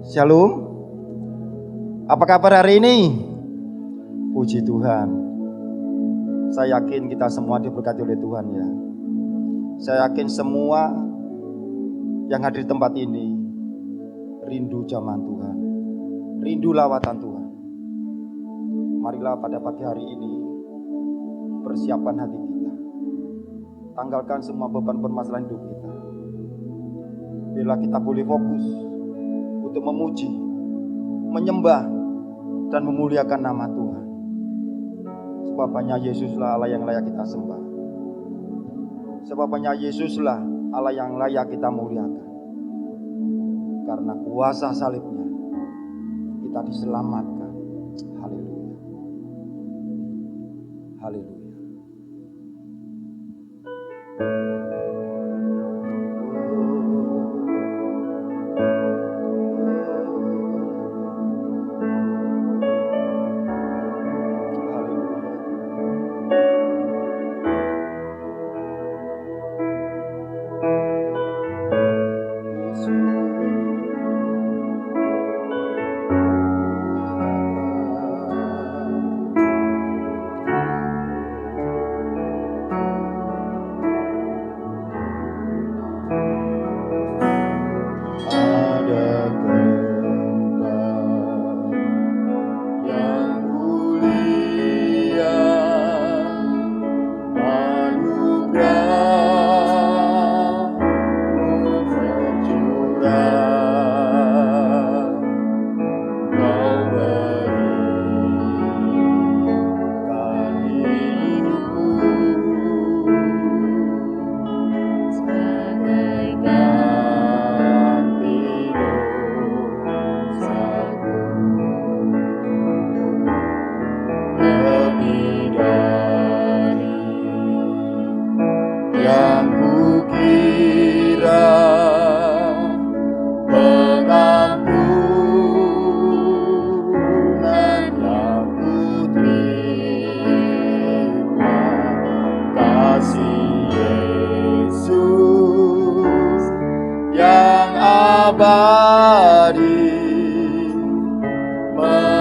Shalom. Apa kabar hari ini? Puji Tuhan. Saya yakin kita semua diberkati oleh Tuhan ya. Saya yakin semua yang hadir di tempat ini rindu zaman Tuhan, rindu lawatan Tuhan. Marilah pada pagi hari ini persiapkan hati kita, tanggalkan semua beban permasalahan hidup kita. Biarlah kita boleh fokus untuk memuji, menyembah, dan memuliakan nama Tuhan. Sebab hanya Yesuslah Allah yang layak kita sembah. Sebab hanya Yesuslah Allah yang layak kita muliakan. Karena kuasa salibnya kita diselamatkan. Haleluya. Haleluya.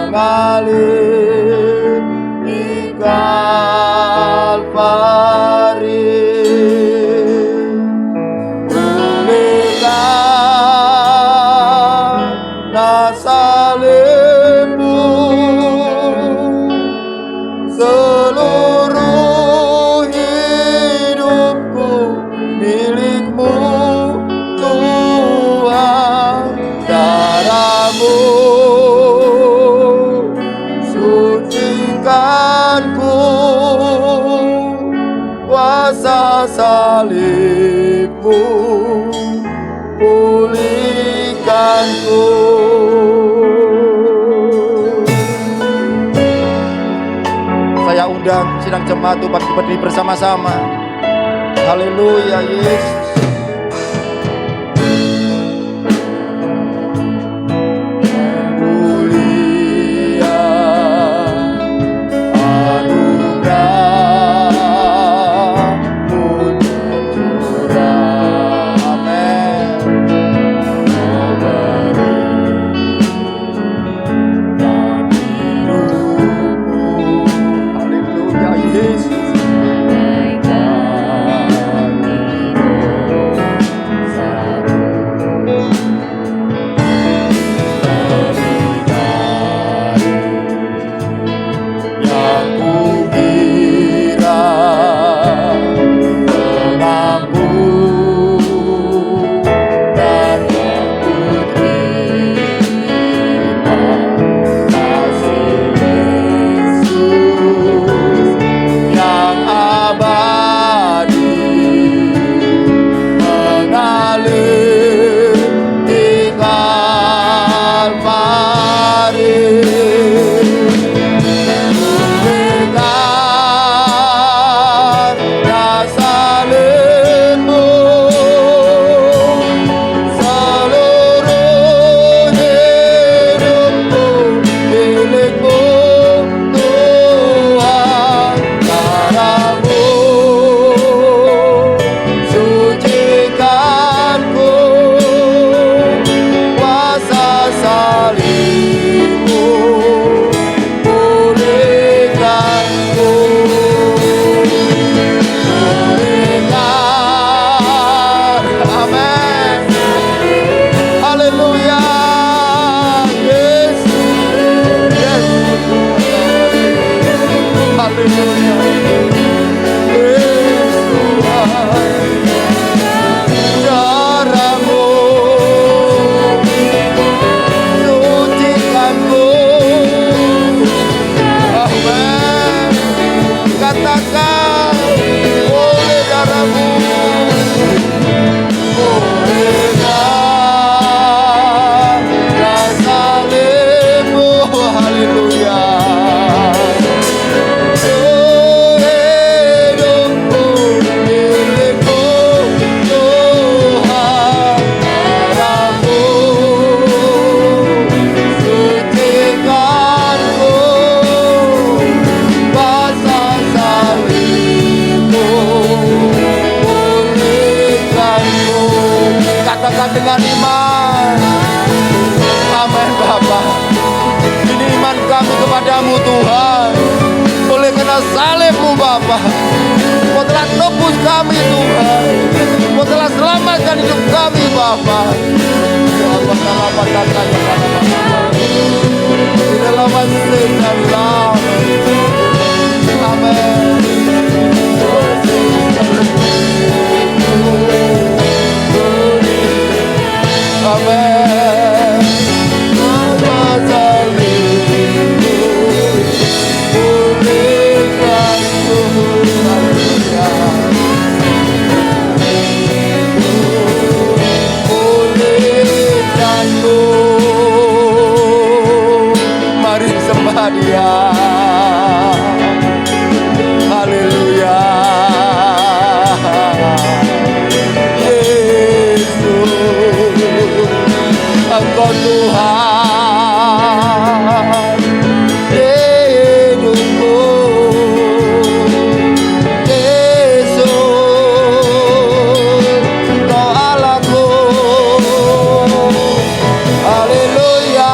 Mengalir di Kalvari, pulihkan salibmu, seluruh hidupku milikmu Tuhan. Darahmu sucikanku, kuasa salibmu pulihkanku. Saya undang sidang jemaat untuk berdiri bersama-sama. Haleluya Yesus. Yesus. Bapa. Ya Bapa, amen. Amen. Mari sembah Dia. Haleluya. Yesus, Engkau Tuhan hidupku. Yesus, Engkau Allahku. Haleluya.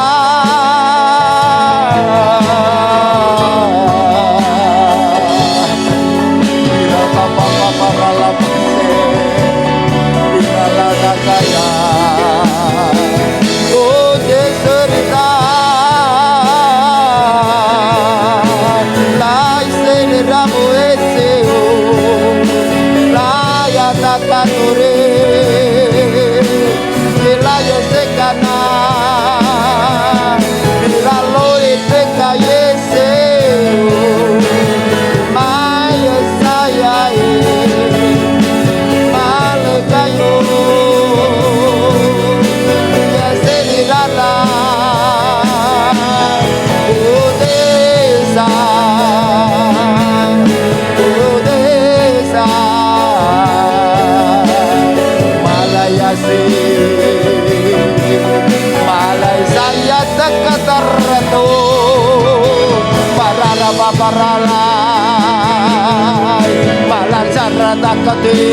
Malah cara takati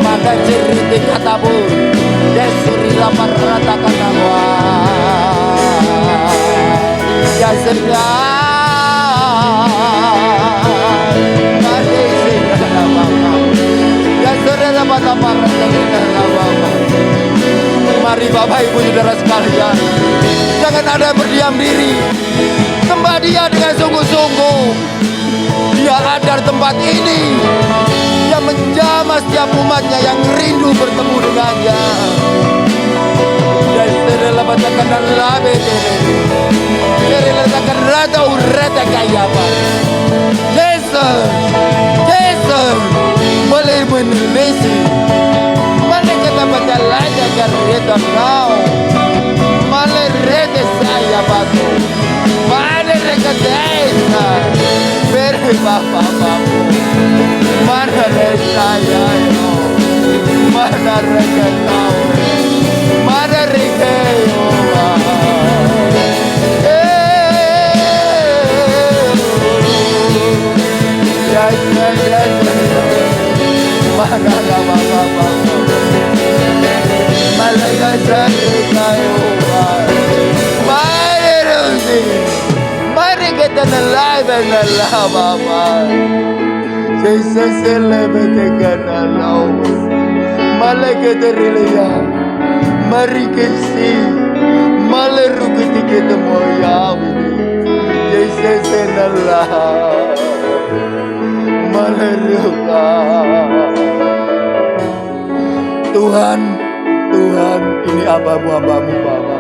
maka cerita katamu Yesuri lapar rata kanawa ya sedang mari segala bapa ya sedang lapar rata kanawa. Mari Bapak Ibu Saudara sekalian, jangan ada yang berdiam diri, sembah Dia dengan sungguh-sungguh. Dia ada di tempat ini, Dia menjamah setiap umatnya yang rindu bertemu dengannya. Dan setelah batakan dan labe setelah batakan rata urata kaya apa? Yesus, Yesus, boleh meneliti. Mana kata baca lagi kereta kau, mana rete saya batu, mana rete desa, beri bapa. Mana rete saya yo, mana rete kau, mana rete yo. Mana bapa. Malaya sarikayo, mari kita nalay Bapa. Jesus elebete kanalaw, malay kita rilaya, mari kasi, malay rugiti kita mo yawini. Jesus enalay, malay ruga. Tuhan, ini hamba-hambamu Bapa.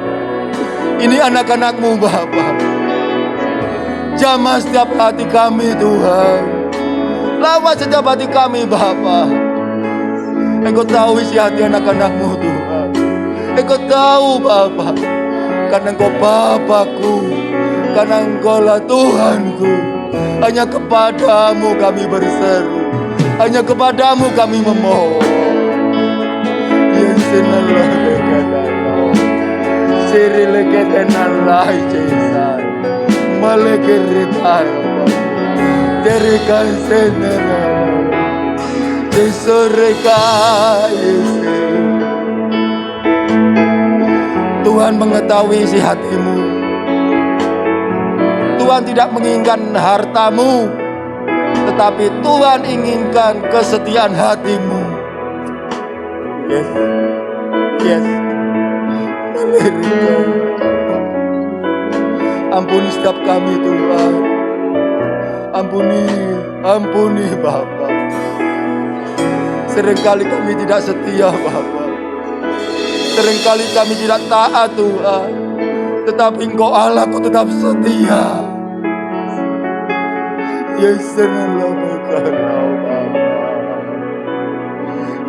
Ini anak-anakmu Bapa. Jamah setiap hati kami Tuhan. Lawat setiap hati kami Bapa. Engkau tahu isi hati anak-anakmu Tuhan. Engkau tahu Bapa. Karena Engkau Bapakku, karena Engkau lah Tuhanku. Hanya kepadamu kami berseru, hanya kepadamu kami memohon. Siri leketenalai Yesus, malekeritai, terikan senera, Yesurekai. Tuhan mengetahui isi hatimu. Tuhan tidak menginginkan hartamu, tetapi Tuhan inginkan kesetiaan hatimu. Yes. Yes. Haleluya. Ampuni setiap kami Tuhan. Ampuni Bapa. Seringkali kami tidak setia Bapa. Seringkali kami tidak taat Tuhan. Tetapi Engkau Allahku tetap setia. Yesus Allah berkenan Bapa.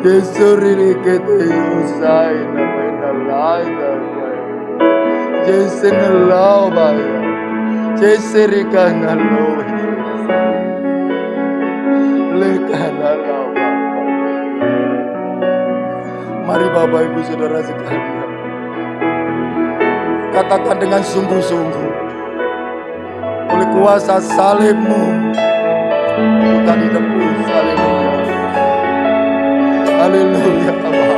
Yesus ini kita usai nama lain. Yesus Allah Bapa. Yesus ikan Allah. Lekan Allah Bapa. Mari Bapak Ibu Saudara sekalian, katakan dengan sungguh-sungguh, oleh kuasa salib-Mu kita ditebus. Haleluya. Haleluya Bapa.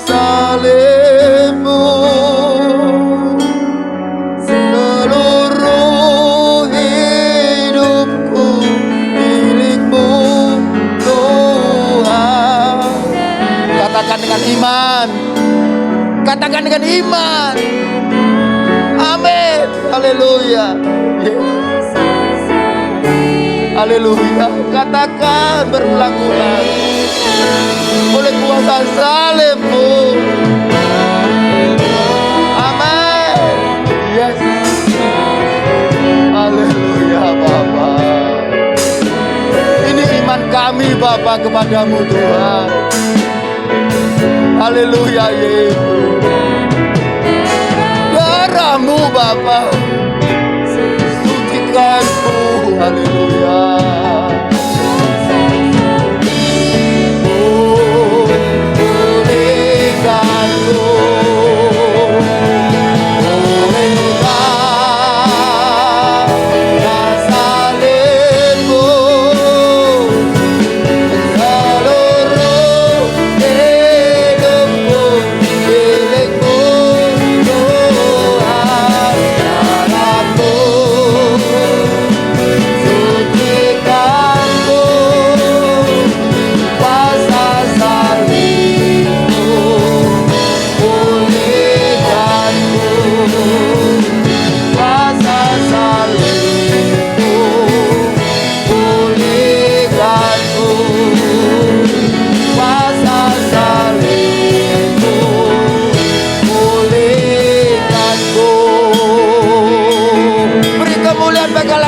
Salib-Mu seluruh hidupku milik-Mu Tuhan. Katakan dengan iman. Katakan dengan iman. Amin. Haleluya. Haleluya. Katakan berulang-ulang. Oleh kuasa salib-Mu. Amin. Yes. Haleluya Bapa. Ini iman kami Bapa kepadamu Tuhan. Haleluya Yesus. Darah-Mu Bapa sucikanku. Haleluya.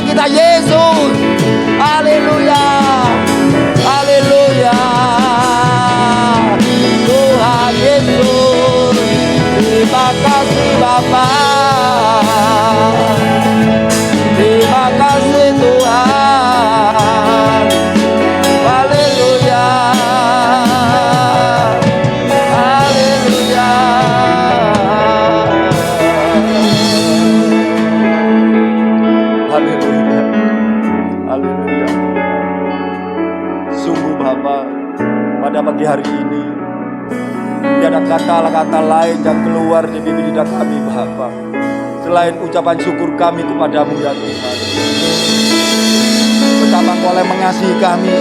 Kita Yesus. Haleluya. Haleluya. Tuhan Yesus. Terima kasih Bapa. Terima kasih Tuhan. Haleluya. Haleluya. Haleluya. Haleluya. Sungguh Bapa, pada pagi hari ini tiada kata-kata lain yang keluar di bibir lidah kami Bapa, selain ucapan syukur kami kepadamu ya Tuhan. Betapa Engkau yang mengasihi kami,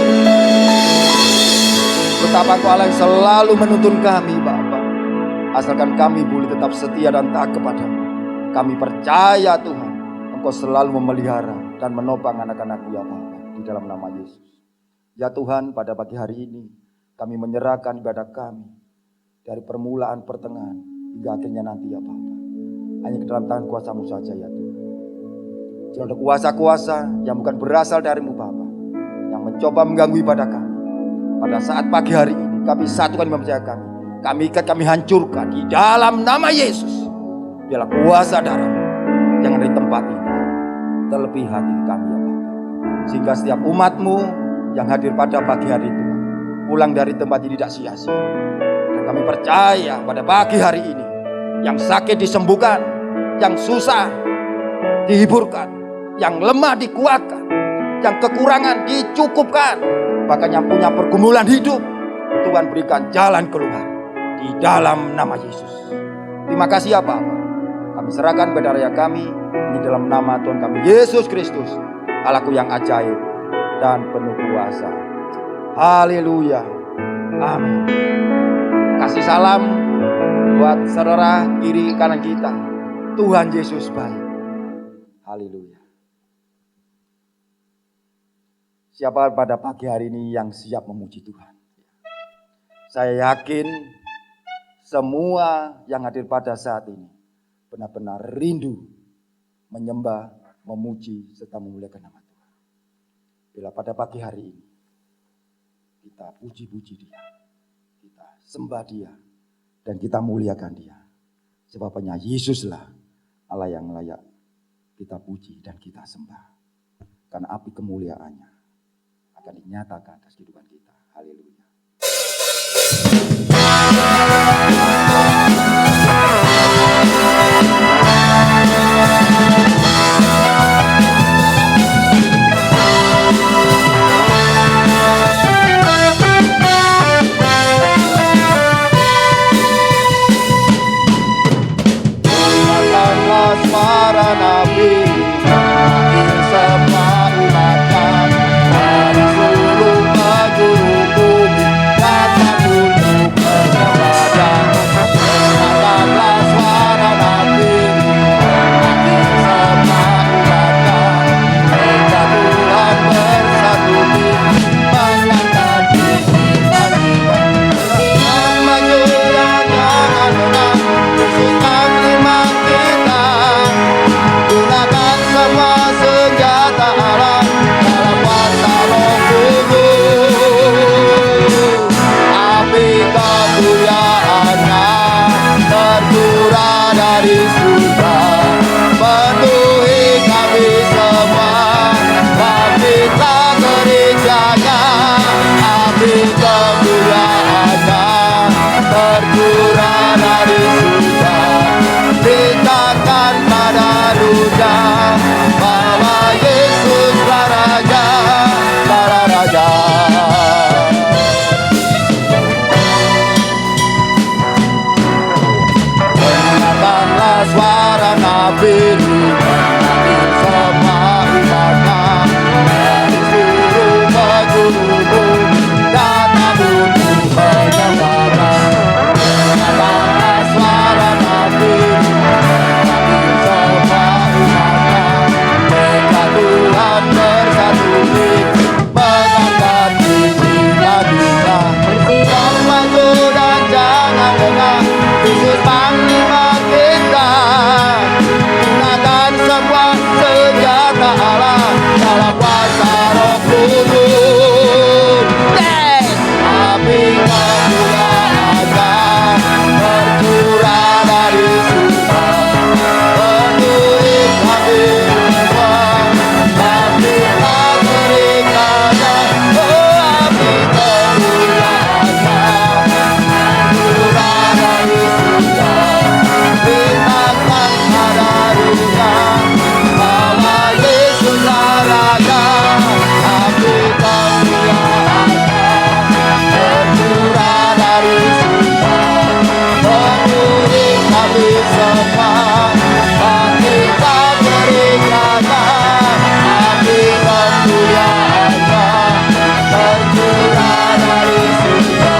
betapa Engkau yang selalu menuntun kami Bapa. Asalkan kami boleh tetap setia dan taat kepadamu. Kami percaya Tuhan, Engkau selalu memelihara dan menopang anak-anak-Mu ya Bapa, di dalam nama Yesus. Ya Tuhan, pada pagi hari ini kami menyerahkan ibadah kami dari permulaan, pertengahan hingga akhirnya nanti ya Bapa. Hanya ke dalam tangan kuasa-Mu saja ya Tuhan. Jangan ada kuasa-kuasa yang bukan berasal dari-Mu Bapa, yang mencoba mengganggu ibadah kami. Pada saat pagi hari ini kami satukan iman percaya kami. Kami ikat, kami hancurkan di dalam nama Yesus. Biarlah kuasa darah-Mu yang ada di tempat ini terlebih hati kami ya Bapa. Sehingga setiap umat-Mu yang hadir pada pagi hari itu pulang dari tempat ini tidak sia-sia. Dan kami percaya pada pagi hari ini yang sakit disembuhkan, yang susah dihiburkan, yang lemah dikuatkan, yang kekurangan dicukupkan, bahkan yang punya pergumulan hidup Tuhan berikan jalan keluar di dalam nama Yesus. Terima kasih ya Bapa. Kami serahkan pada raya kami ini dalam nama Tuhan kami Yesus Kristus, Allahku yang ajaib dan penuh kuasa. Haleluya. Amin. Kasih salam buat saudara kiri kanan kita. Tuhan Yesus baik. Haleluya. Siapa pada pagi hari ini yang siap memuji Tuhan? Saya yakin semua yang hadir pada saat ini benar-benar rindu menyembah, memuji, serta memuliakan nama Tuhan. Bila pada pagi hari ini kita puji-puji Dia, kita sembah Dia, dan kita muliakan Dia. Sebabnya Yesuslah Allah yang layak kita puji dan kita sembah. Karena api kemuliaannya akan dinyatakan atas kehidupan kita. Haleluya. Dengarkanlah suara nabi, panggil semua umatnya dari seluruh penjuru bumi, datang untuk menyembah Dia. Dengarkanlah suara nabi, panggil semua umatnya, gereja Tuhan bersatu di mengangkat kita. Maju dan jangan lengah, Yesus panglima kita. Gunakan semua senjata Allah dalam kuasa Roh Kudus. Api kemuliaan-Nya tercurah dari surga, penuhi kami semua, bangkitlah gerejanya. Api kemuliaan-Nya tercurah dari surga, beritakan pada dunia bahwa Yesuslah Raja, para raja. Dengarkanlah suara nabi, panggil semua umatnya dari seluruh penjuru bumi, datang untuk menyembah Dia. Dengarkanlah suara nabi, panggil semua umatnya, gereja Tuhan bersatu di mengangkat kita. Maju dan jangan lengah, Yesus panglima kita. Gunakan semua senjata Allah dalam kuasa Roh Kudus. Api kemuliaan-Nya tercurah dari surga, penuhi kami semua, bangkitlah gerejanya. Api kemuliaan-Nya tercurah dari surga, beritakan pada dunia bahwa Yesuslah Raja. Api kemuliaan-Nya tercurah dari surga, penuhi kami semua, bangkitlah gerejanya. Api kemuliaan-Nya tercurah dari surga,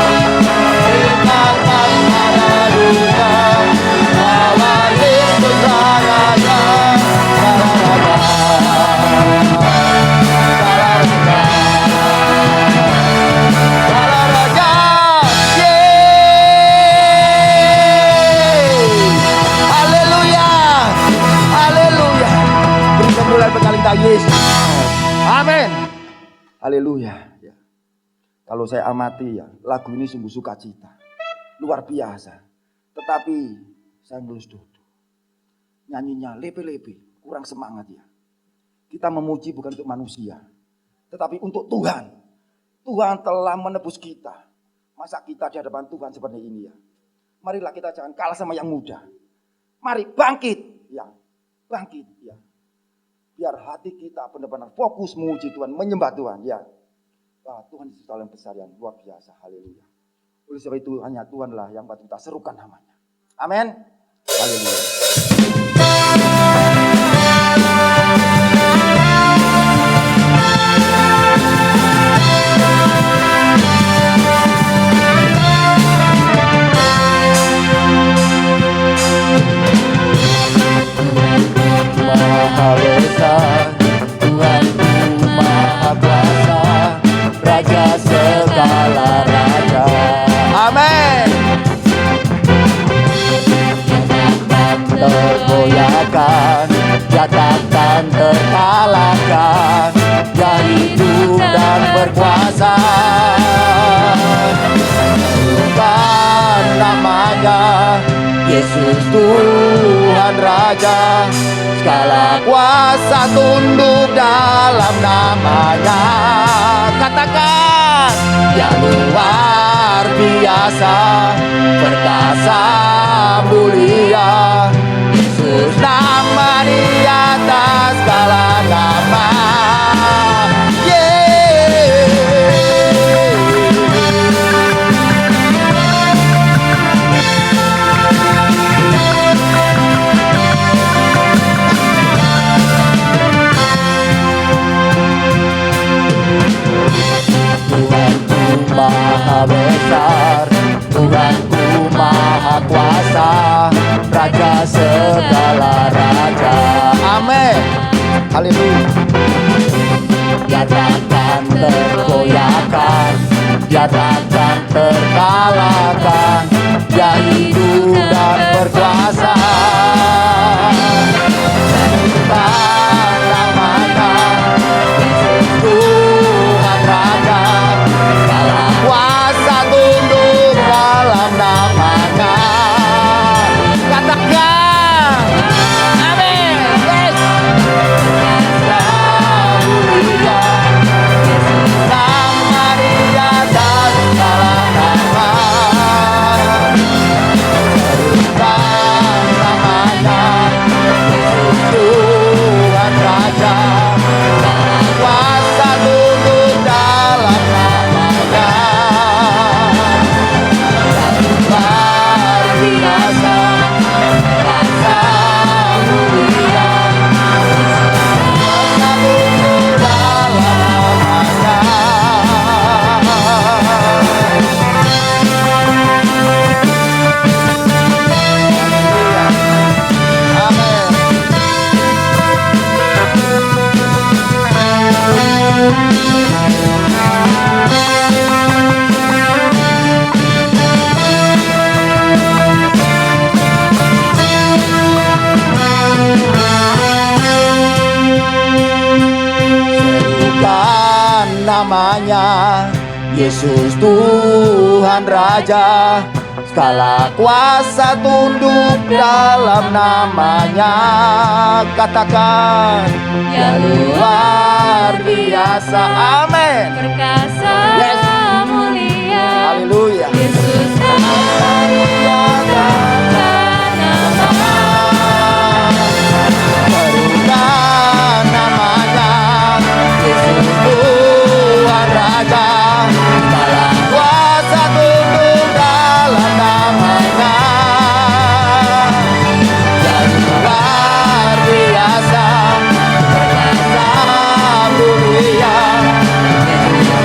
beritakan pada dunia bahwa Yesuslah Raja, para raja, para raja. Para raja, haleluya, haleluya. Beri kemuliaan bagi kita Yesus. Amin. Haleluya. Ya. Kalau saya amati ya, lagu ini sungguh sukacita, luar biasa. Tetapi saya ngelus duduk, nyanyinya lepe-lepe, kurang semangat ya. Kita memuji bukan untuk manusia, tetapi untuk Tuhan. Tuhan telah menebus kita. Masa kita di hadapan Tuhan seperti ini ya? Marilah kita jangan kalah sama yang muda. Mari bangkit ya, bangkit ya. Biar hati kita benar-benar fokus memuji Tuhan, menyembah Tuhan ya. Wah, Tuhan Yesus yang besar yang luar biasa. Haleluya. Oleh sebab itu hanya Tuhanlah yang patut kita serukan namanya. Amin. Haleluya. Maha besar, Tuhanku maha kuasa, Raja segala raja. Amin. Tergoyahkan, dia takkan terkalahkan, dia hidup dan berkuasa. Bukan namanya Yesus Tuhan Raja, segala kuasa tunduk dalam namanya. Katakan, dia luar biasa, perkasa mulia, Yesus nama di atas segala nama. Tuhanku maha besar, Tuhanku maha kuasa, Raja segala raja. Amin. Haleluya. Dia takkan tergoyahkan, dia takkan terkalahkan, dia hidup dan berkuasa. Bukan namanya Yesus Tuhan Raja, segala kuasa tunduk dalam namanya. Katakan, amin. Yes. Mulia, nama di atas segala nama. Bukan namanya Yesus Tuhan Raja, kuasa tunduk dalam namanya. Luar biasa, kuasa mulia, kuasa tunduk dalam namanya. Serukan namanya Yesus Tuhan Raja, segala kuasa tunduk dalam namanya. Katakan, dia luar biasa. Amin. Perkasa Yes. mulia, Haleluya. Yesus nama Serukan namanya Yesus Tuhan Raja, segala kuasa tunduk dalam namanya. Dia luar biasa, perkasa mulia,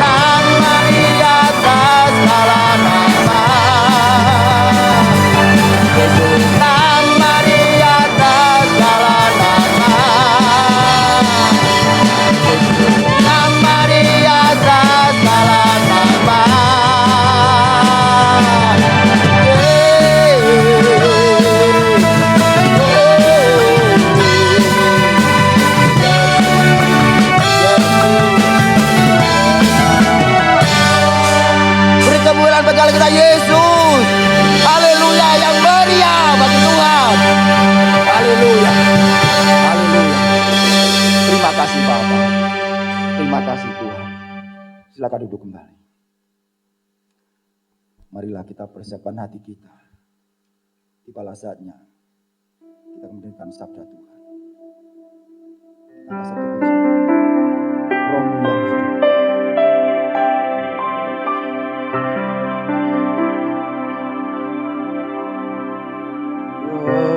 nama di atas segala nama. Yesus nama di atas segala nama. Yesus nama di atas segala nama. Beri kemuliaan bagi kita Yesus. Haleluya, yang meriah bagi Tuhan. Haleluya. Haleluya. Terima kasih Bapa. Terima kasih Tuhan. Silakan duduk kembali. Marilah kita persiapkan hati kita. Tibalah saatnya kita mendengarkan sabda Tuhan. Kita satu puji. Rohmu yang hidup. Oh.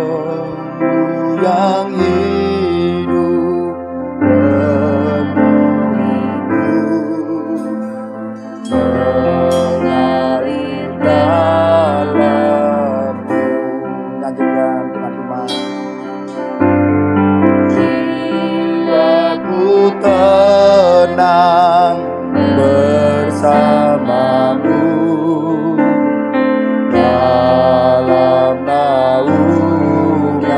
tenang bersamamu dalam naunganmu.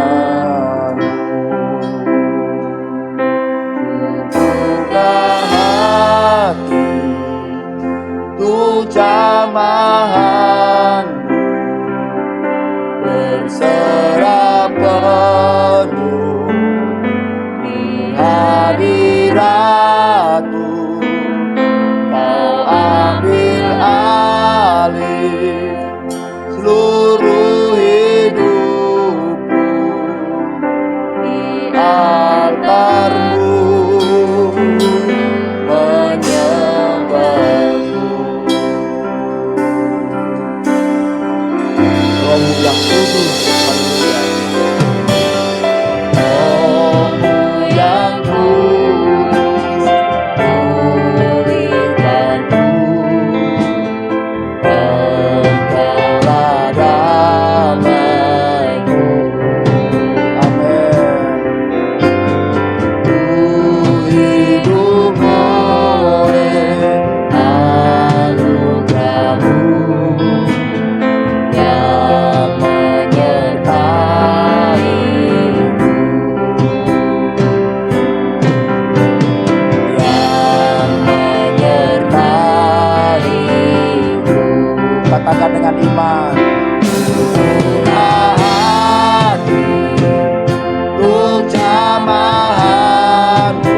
Buka hati untuk jamahanmu, berserah penuh di hadiratmu. Kau ambil alih seluruh hidupku di altarmu, menyembahmu. Roh yang kudus, Roh yang kudus, pulihkanku. Engkaulah damaiku. Amin. Ku hidup oleh anugerah-Mu yang menyertai-Ku, yang menyertai-Ku. Katakan dengan iman. Buka hati untuk jamahanmu,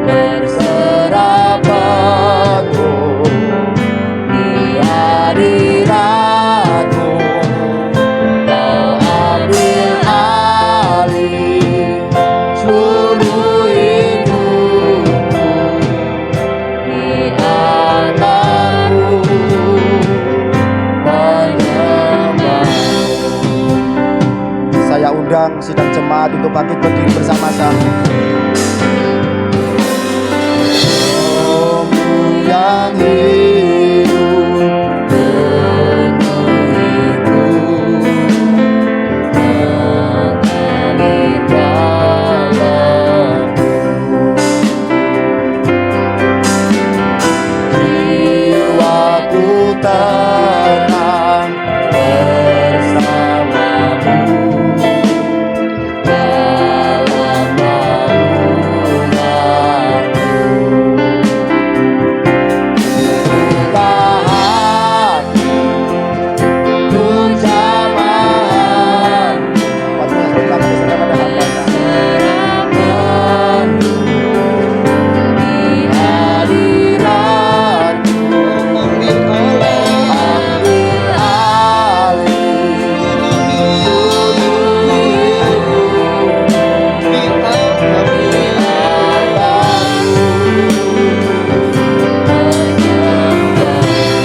berserah penuh di hadiratmu. Kau ambil alih seluruh hidupku di altarmu, menyembahmu. Saya undang sidang jemaat untuk bangkit berdiri bersama-sama. Roh-Mu yang hidup penuhiku, mengalir dalamku. Jiwaku tenang bersamamu dalam naunganmu. Buka hati untuk jamahanmu, berserah penuh di hadiratmu. Ambil alih seluruh hidupku di altarmu, menyembahmu.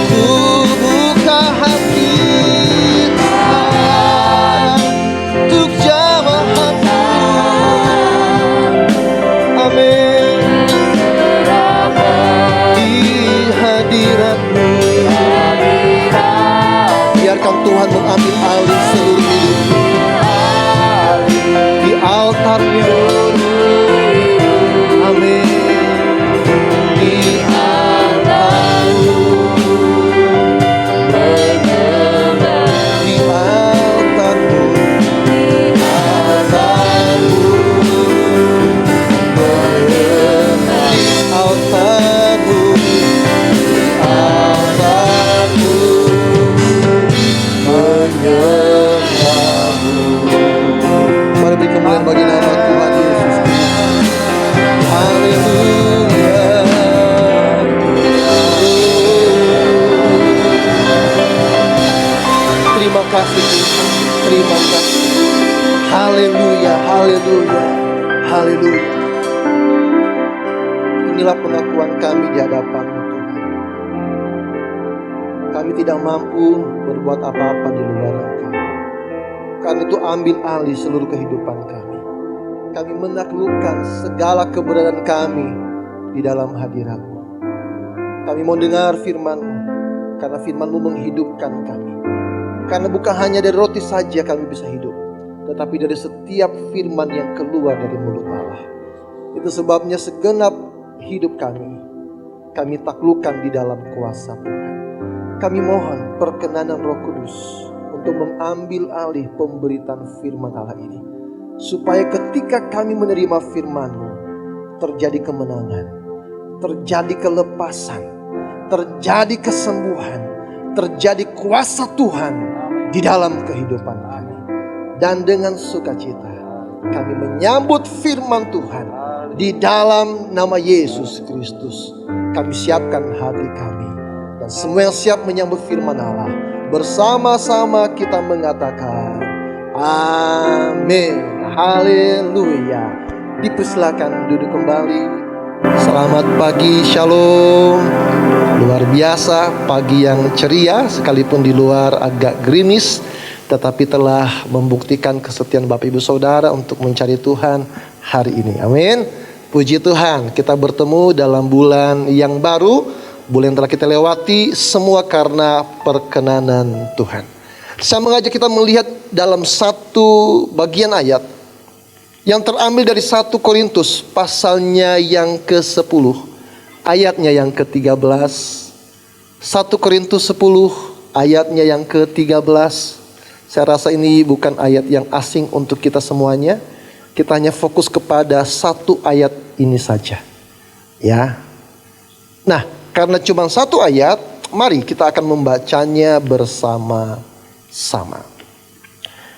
Ku buka hati Tuhan untuk jamahanmu. Amin. Di hadiratmu, biarkan Tuhan mengambil alih seluruh hidupmu di altarnya. Amin. Di altarmu, menyembah. Di altarmu, di altarmu, menyembah. Di altarmu, di altarmu, menyembahmu. Mari beri kemuliaan bagi nama Tuhan Yesus. Haleluya. Terima kasih Tuhan, terima kasih. Haleluya, haleluya, haleluya. Inilah pengakuan kami di hadapan-Mu Tuhan. Kami tidak mampu berbuat apa-apa di luar Engkau. Kami itu ambil alih seluruh kehidupan kami. Kami menaklukkan segala keberadaan kami di dalam hadirat-Mu. Kami mau dengar firman-Mu, karena firman-Mu menghidupkan kami. Karena bukan hanya dari roti saja kami bisa hidup, tetapi dari setiap firman yang keluar dari mulut Allah. Itu sebabnya segenap hidup kami taklukkan di dalam kuasa Tuhan. Kami mohon perkenanan Roh Kudus untuk mengambil alih pemberitaan firman Allah ini, supaya ketika kami menerima firman-Mu, terjadi kemenangan, terjadi kelepasan, terjadi kesembuhan, terjadi kuasa Tuhan di dalam kehidupan kami. Dan dengan sukacita kami menyambut firman Tuhan di dalam nama Yesus Kristus. Kami siapkan hati kami, dan semua yang siap menyambut firman Allah, bersama-sama kita mengatakan amin. Haleluya. Dipersilakan duduk kembali. Selamat pagi, shalom. Luar biasa, pagi yang ceria, sekalipun di luar agak gerimis, tetapi telah membuktikan kesetiaan Bapak Ibu Saudara untuk mencari Tuhan hari ini. Amin. Puji Tuhan, kita bertemu dalam bulan yang baru, bulan yang telah kita lewati, semua karena perkenanan Tuhan. Saya mengajak kita melihat dalam satu bagian ayat yang terambil dari 1 Korintus pasalnya yang ke-10, ayatnya yang ke-13. 1 Korintus 10 ayatnya yang ke-13. Saya rasa ini bukan ayat yang asing untuk kita semuanya. Kita hanya fokus kepada satu ayat ini saja. Ya. Nah, karena cuma satu ayat, mari kita akan membacanya bersama-sama.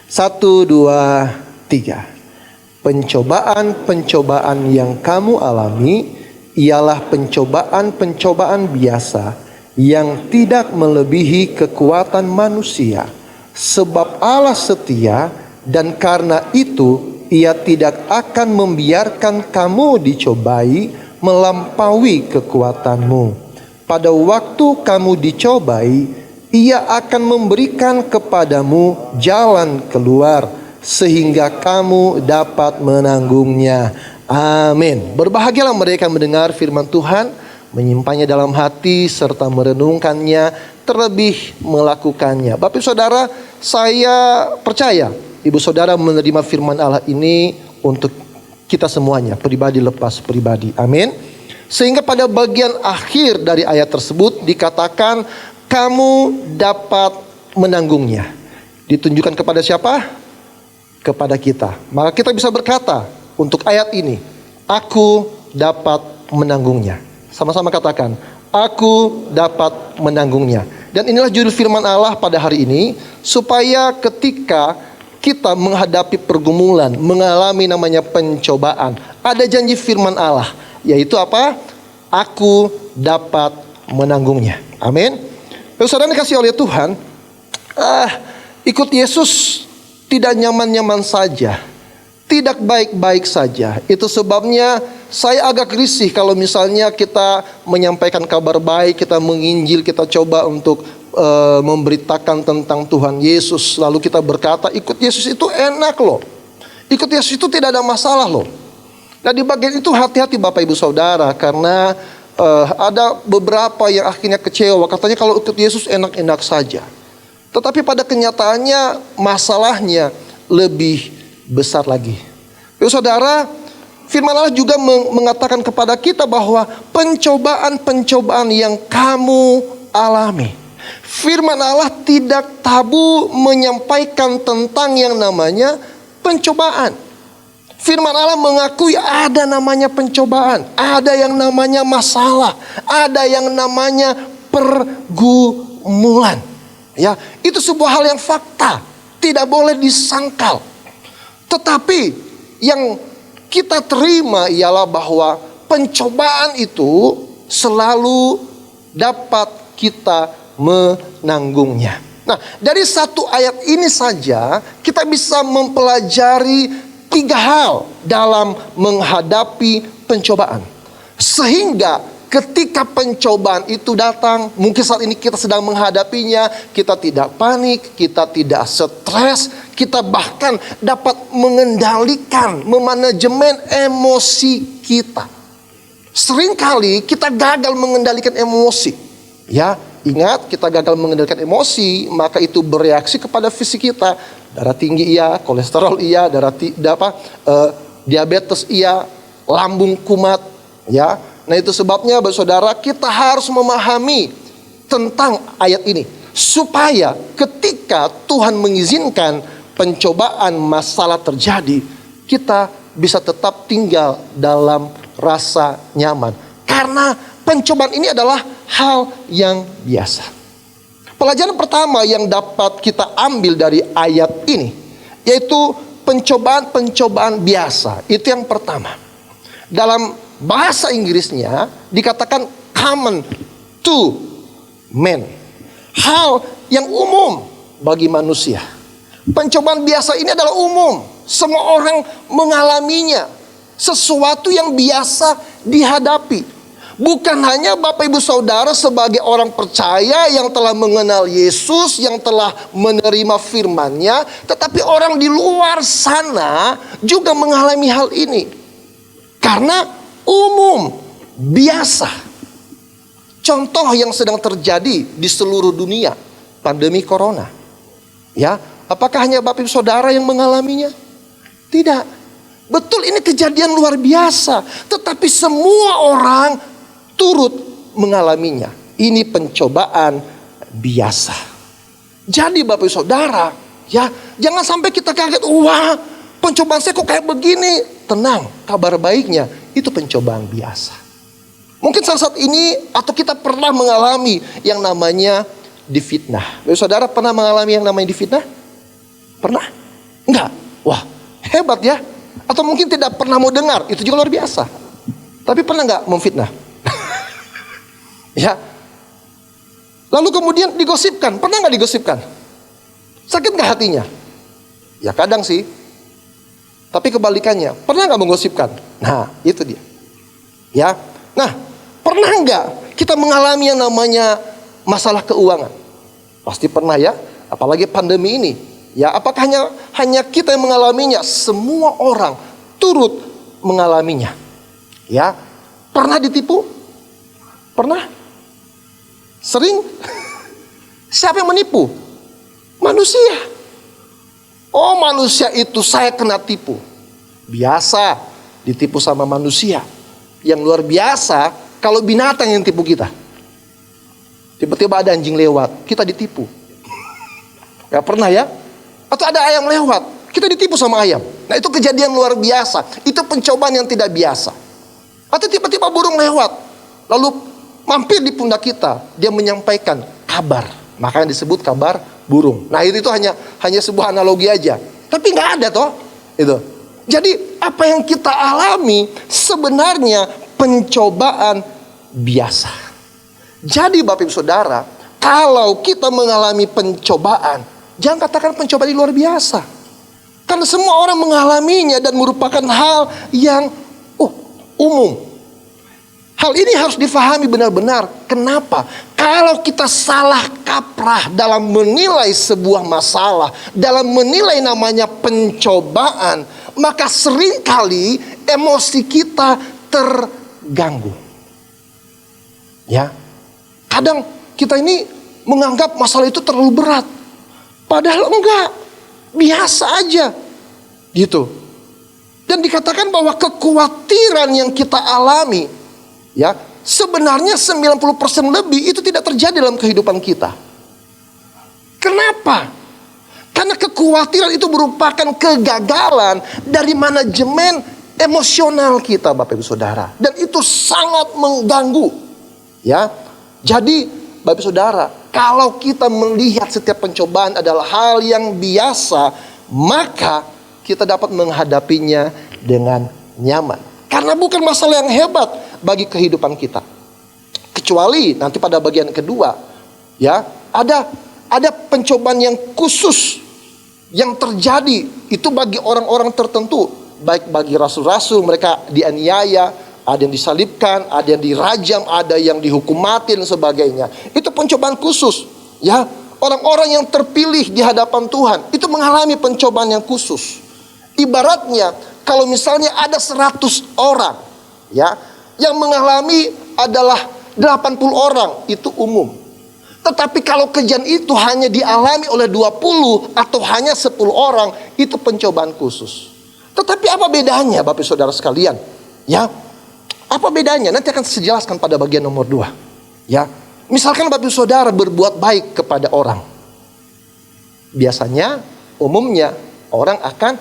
1, 2, 3. Pencobaan-pencobaan yang kamu alami ialah pencobaan-pencobaan biasa yang tidak melebihi kekuatan manusia. Sebab Allah setia, dan karena itu Ia tidak akan membiarkan kamu dicobai melampaui kekuatanmu. Pada waktu kamu dicobai, Ia akan memberikan kepadamu jalan keluar, sehingga kamu dapat menanggungnya. Amin. Berbahagialah mereka mendengar firman Tuhan, menyimpannya dalam hati, serta merenungkannya, terlebih melakukannya. Bapak Ibu Saudara, saya percaya Ibu Saudara menerima firman Allah ini untuk kita semuanya, pribadi lepas pribadi. Amin. Sehingga pada bagian akhir dari ayat tersebut dikatakan kamu dapat menanggungnya. Ditunjukkan kepada siapa? Kepada kita. Maka kita bisa berkata untuk ayat ini, aku dapat menanggungnya. Sama-sama katakan, aku dapat menanggungnya. Dan inilah judul firman Allah pada hari ini, supaya ketika kita menghadapi pergumulan, mengalami namanya pencobaan, ada janji firman Allah, yaitu apa? Aku dapat menanggungnya. Amin. Saudara dikasih oleh Tuhan, ikut Yesus tidak nyaman-nyaman saja, tidak baik-baik saja. Itu sebabnya saya agak risih kalau misalnya kita menyampaikan kabar baik, kita menginjil, kita coba untuk memberitakan tentang Tuhan Yesus, lalu kita berkata ikut Yesus itu enak loh, ikut Yesus itu tidak ada masalah loh. Nah, di bagian itu hati-hati Bapak Ibu Saudara, karena ada beberapa yang akhirnya kecewa, katanya kalau ikut Yesus enak-enak saja. Tetapi pada kenyataannya masalahnya lebih besar lagi. Ibu Saudara, firman Allah juga mengatakan kepada kita bahwa pencobaan-pencobaan yang kamu alami, firman Allah tidak tabu menyampaikan tentang yang namanya pencobaan. Firman Allah mengakui ada namanya pencobaan, ada yang namanya masalah, ada yang namanya pergumulan. Ya, itu sebuah hal yang fakta, tidak boleh disangkal. Tetapi yang kita terima ialah bahwa pencobaan itu selalu dapat kita menanggungnya. Nah, dari satu ayat ini saja kita bisa mempelajari 3 hal dalam menghadapi pencobaan. Sehingga ketika pencobaan itu datang, mungkin saat ini kita sedang menghadapinya, kita tidak panik, kita tidak stres, kita bahkan dapat mengendalikan, memanajemen emosi kita. Seringkali kita gagal mengendalikan emosi. Ya, ingat, kita gagal mengendalikan emosi, maka itu bereaksi kepada fisik kita. Darah tinggi iya, kolesterol iya, diabetes iya, lambung kumat, ya. Nah itu sebabnya Bapak Saudara, kita harus memahami tentang ayat ini, supaya ketika Tuhan mengizinkan pencobaan masalah terjadi, kita bisa tetap tinggal dalam rasa nyaman. Karena pencobaan ini adalah hal yang biasa. Pelajaran pertama yang dapat kita ambil dari ayat ini, yaitu pencobaan-pencobaan biasa. Itu yang pertama. Dalam bahasa Inggrisnya dikatakan common to men. Hal yang umum bagi manusia. Pencobaan biasa ini adalah umum. Semua orang mengalaminya. Sesuatu yang biasa dihadapi. Bukan hanya Bapak Ibu Saudara sebagai orang percaya yang telah mengenal Yesus, yang telah menerima firman-Nya, tetapi orang di luar sana juga mengalami hal ini. Karena umum, biasa. Contoh yang sedang terjadi di seluruh dunia, pandemi corona. Ya, apakah hanya Bapak Ibu Saudara yang mengalaminya? Tidak. Betul, ini kejadian luar biasa, tetapi semua orang turut mengalaminya. Ini pencobaan biasa. Jadi Bapak Ibu Saudara, ya, jangan sampai kita kaget, wah, pencobaan saya kok kayak begini. Tenang, kabar baiknya itu pencobaan biasa. Mungkin saat ini atau kita pernah mengalami yang namanya difitnah. Bapak Ibu Saudara pernah mengalami yang namanya difitnah? Pernah? Enggak? Wah, hebat ya. Atau mungkin tidak pernah mau dengar, itu juga luar biasa. Tapi pernah enggak memfitnah? Ya. Lalu kemudian digosipkan. Pernah nggak digosipkan? Sakit nggak hatinya? Ya kadang sih. Tapi kebalikannya, pernah nggak menggosipkan? Nah, itu dia. Ya. Nah, pernah nggak kita mengalami yang namanya masalah keuangan? Pasti pernah ya. Apalagi pandemi ini. Ya, apakah hanya kita yang mengalaminya? Semua orang turut mengalaminya. Ya. Pernah ditipu? Pernah? Sering? Siapa yang menipu? Manusia. Oh, manusia itu saya kena tipu. Biasa ditipu sama manusia. Yang luar biasa kalau binatang yang tipu kita. Tiba-tiba ada anjing lewat, kita ditipu. Gak pernah ya? Atau ada ayam lewat, kita ditipu sama ayam. Nah itu kejadian luar biasa. Itu pencobaan yang tidak biasa. Atau tiba-tiba burung lewat, lalu mampir di pundak kita, dia menyampaikan kabar. Makanya disebut kabar burung. Nah itu hanya sebuah analogi aja. Tapi nggak ada toh. Itu. Jadi apa yang kita alami sebenarnya pencobaan biasa. Jadi Bapak Ibu Saudara, kalau kita mengalami pencobaan, jangan katakan pencobaan ini luar biasa. Karena semua orang mengalaminya dan merupakan hal yang umum. Hal ini harus difahami benar-benar. Kenapa? Kalau kita salah kaprah dalam menilai sebuah masalah, dalam menilai namanya pencobaan, maka seringkali emosi kita terganggu. Ya, kadang kita ini menganggap masalah itu terlalu berat, padahal enggak, biasa aja, gitu. Dan dikatakan bahwa kekhawatiran yang kita alami, ya, sebenarnya 90% lebih itu tidak terjadi dalam kehidupan kita. Kenapa? Karena kekhawatiran itu merupakan kegagalan dari manajemen emosional kita, Bapak Ibu Saudara. Dan itu sangat mengganggu. Ya. Jadi, Bapak Ibu Saudara, kalau kita melihat setiap pencobaan adalah hal yang biasa, maka kita dapat menghadapinya dengan nyaman. Karena bukan masalah yang hebat bagi kehidupan kita. Kecuali nanti pada bagian kedua, ya, ada pencobaan yang khusus yang terjadi itu bagi orang-orang tertentu, baik bagi rasul-rasul, mereka dianiaya, ada yang disalibkan, ada yang dirajam, ada yang dihukum mati dan sebagainya. Itu pencobaan khusus, ya. Orang-orang yang terpilih di hadapan Tuhan itu mengalami pencobaan yang khusus. Ibaratnya kalau misalnya ada 100 orang, ya, yang mengalami adalah 80 orang, itu umum. Tetapi kalau kejadian itu hanya dialami oleh 20 atau hanya 10 orang, itu pencobaan khusus. Tetapi apa bedanya Bapak Saudara sekalian? Ya, Apa bedanya? Nanti akan saya jelaskan pada bagian nomor 2. Ya, misalkan Bapak Saudara berbuat baik kepada orang. Biasanya, umumnya orang akan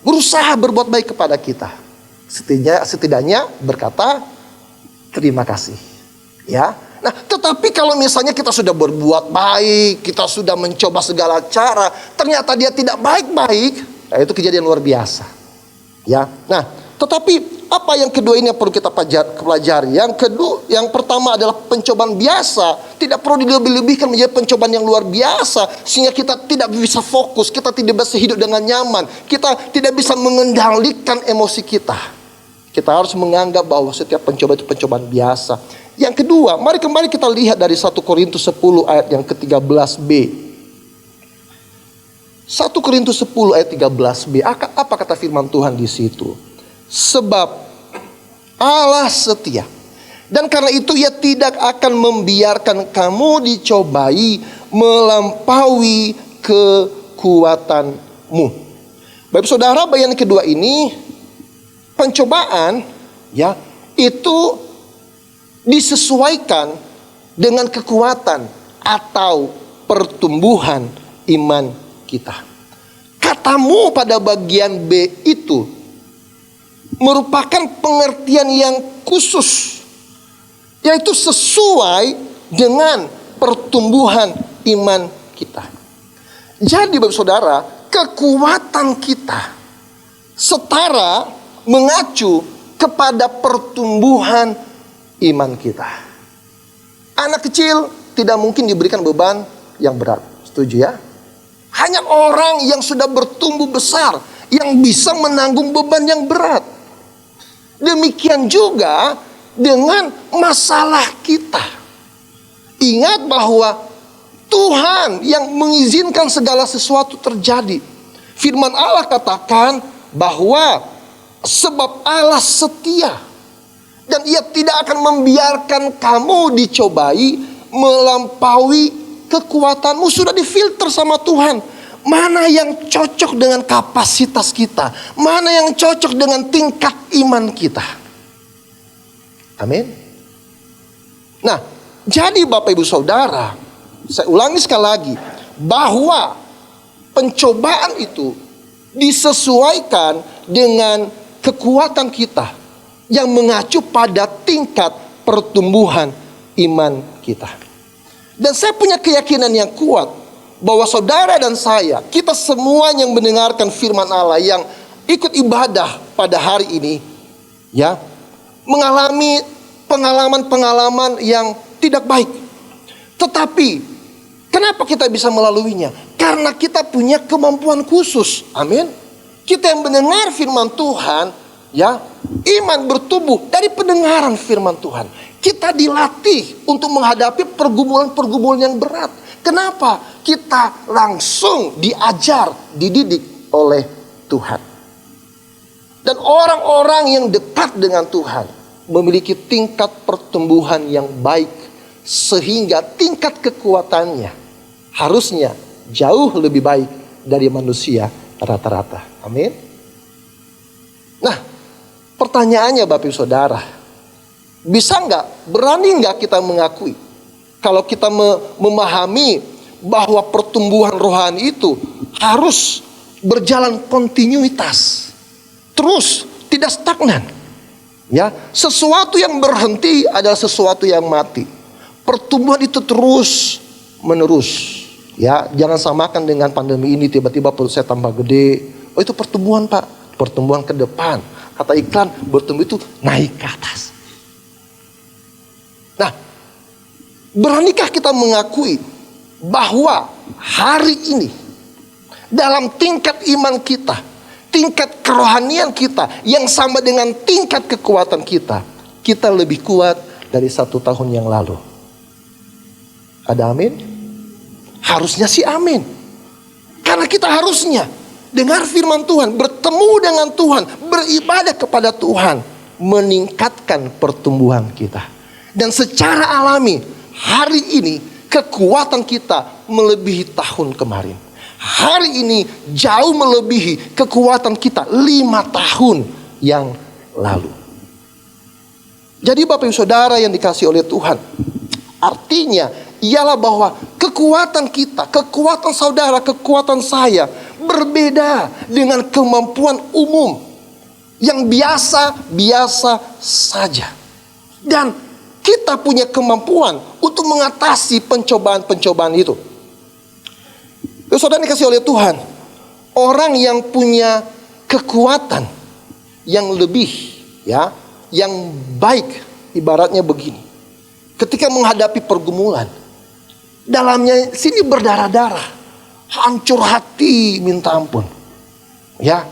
berusaha berbuat baik kepada kita. Setidaknya berkata terima kasih. Ya. Nah, tetapi kalau misalnya kita sudah berbuat baik, kita sudah mencoba segala cara, ternyata dia tidak baik-baik, nah itu kejadian luar biasa. Ya. Nah, tetapi apa yang kedua ini yang perlu kita pelajari? Yang pertama adalah pencobaan biasa. Tidak perlu dilebih-lebihkan menjadi pencobaan yang luar biasa, sehingga kita tidak bisa fokus, kita tidak bisa hidup dengan nyaman, kita tidak bisa mengendalikan emosi kita. Kita harus menganggap bahwa setiap pencobaan itu pencobaan biasa. Yang kedua, mari kembali kita lihat dari 1 Korintus 10 ayat yang ke-13b. 1 Korintus 10 ayat 13b. Apa kata firman Tuhan di situ? Sebab Allah setia, dan karena itu Ia tidak akan membiarkan kamu dicobai melampaui kekuatanmu. Bapak Saudara, bagian kedua ini, pencobaan ya itu disesuaikan dengan kekuatan atau pertumbuhan iman kita. Katamu pada bagian B itu merupakan pengertian yang khusus, yaitu sesuai dengan pertumbuhan iman kita. Jadi Bapak Saudara, kekuatan kita setara mengacu kepada pertumbuhan iman kita. Anak kecil tidak mungkin diberikan beban yang berat, setuju ya? Hanya orang yang sudah bertumbuh besar yang bisa menanggung beban yang berat. Demikian juga dengan masalah kita. Ingat bahwa Tuhan yang mengizinkan segala sesuatu terjadi. Firman Allah katakan bahwa sebab Allah setia, dan Ia tidak akan membiarkan kamu dicobai melampaui kekuatanmu. Sudah difilter sama Tuhan. Mana yang cocok dengan kapasitas kita, mana yang cocok dengan tingkat iman kita. Amin. Nah, jadi Bapak Ibu Saudara, saya ulangi sekali lagi, bahwa pencobaan itu disesuaikan dengan kekuatan kita yang mengacu pada tingkat pertumbuhan iman kita. Dan saya punya keyakinan yang kuat bahwa saudara dan saya, kita semua yang mendengarkan firman Allah, yang ikut ibadah pada hari ini, ya, mengalami pengalaman-pengalaman yang tidak baik. Tetapi kenapa kita bisa melaluinya? Karena kita punya kemampuan khusus. Amin. Kita yang mendengar firman Tuhan, ya, iman bertumbuh dari pendengaran firman Tuhan. Kita dilatih untuk menghadapi pergumulan-pergumulan yang berat. Kenapa? Kita langsung diajar, dididik oleh Tuhan. Dan orang-orang yang dekat dengan Tuhan memiliki tingkat pertumbuhan yang baik, sehingga tingkat kekuatannya harusnya jauh lebih baik dari manusia rata-rata. Amin. Nah, pertanyaannya Bapak Ibu Saudara, berani nggak kita mengakui, kalau kita memahami bahwa pertumbuhan rohani itu harus berjalan kontinuitas, terus tidak stagnan. Ya, sesuatu yang berhenti adalah sesuatu yang mati. Pertumbuhan itu terus menerus. Ya, jangan samakan dengan pandemi ini, tiba-tiba perut saya tambah gede. Oh, itu pertumbuhan, Pak. Pertumbuhan ke depan. Kata iklan, bertumbuh itu naik ke atas. Nah, beranikah kita mengakui bahwa hari ini dalam tingkat iman kita, tingkat kerohanian kita yang sama dengan tingkat kekuatan kita, kita lebih kuat dari 1 tahun yang lalu? Ada amin? Harusnya sih amin. Karena kita harusnya dengar firman Tuhan, bertemu dengan Tuhan, beribadah kepada Tuhan, meningkatkan pertumbuhan kita. Dan secara alami hari ini kekuatan kita melebihi tahun kemarin. Hari ini jauh melebihi kekuatan kita 5 tahun yang lalu. Jadi Bapak Ibu Saudara yang dikasihi oleh Tuhan, artinya ialah bahwa kekuatan kita, kekuatan saudara, kekuatan saya berbeda dengan kemampuan umum yang biasa-biasa saja. Dan kita punya kemampuan untuk mengatasi pencobaan-pencobaan itu. Saudara dikasihi oleh Tuhan, orang yang punya kekuatan yang lebih, ya, yang baik, ibaratnya begini. Ketika menghadapi pergumulan, dalamnya sini berdarah-darah, hancur hati minta ampun, ya.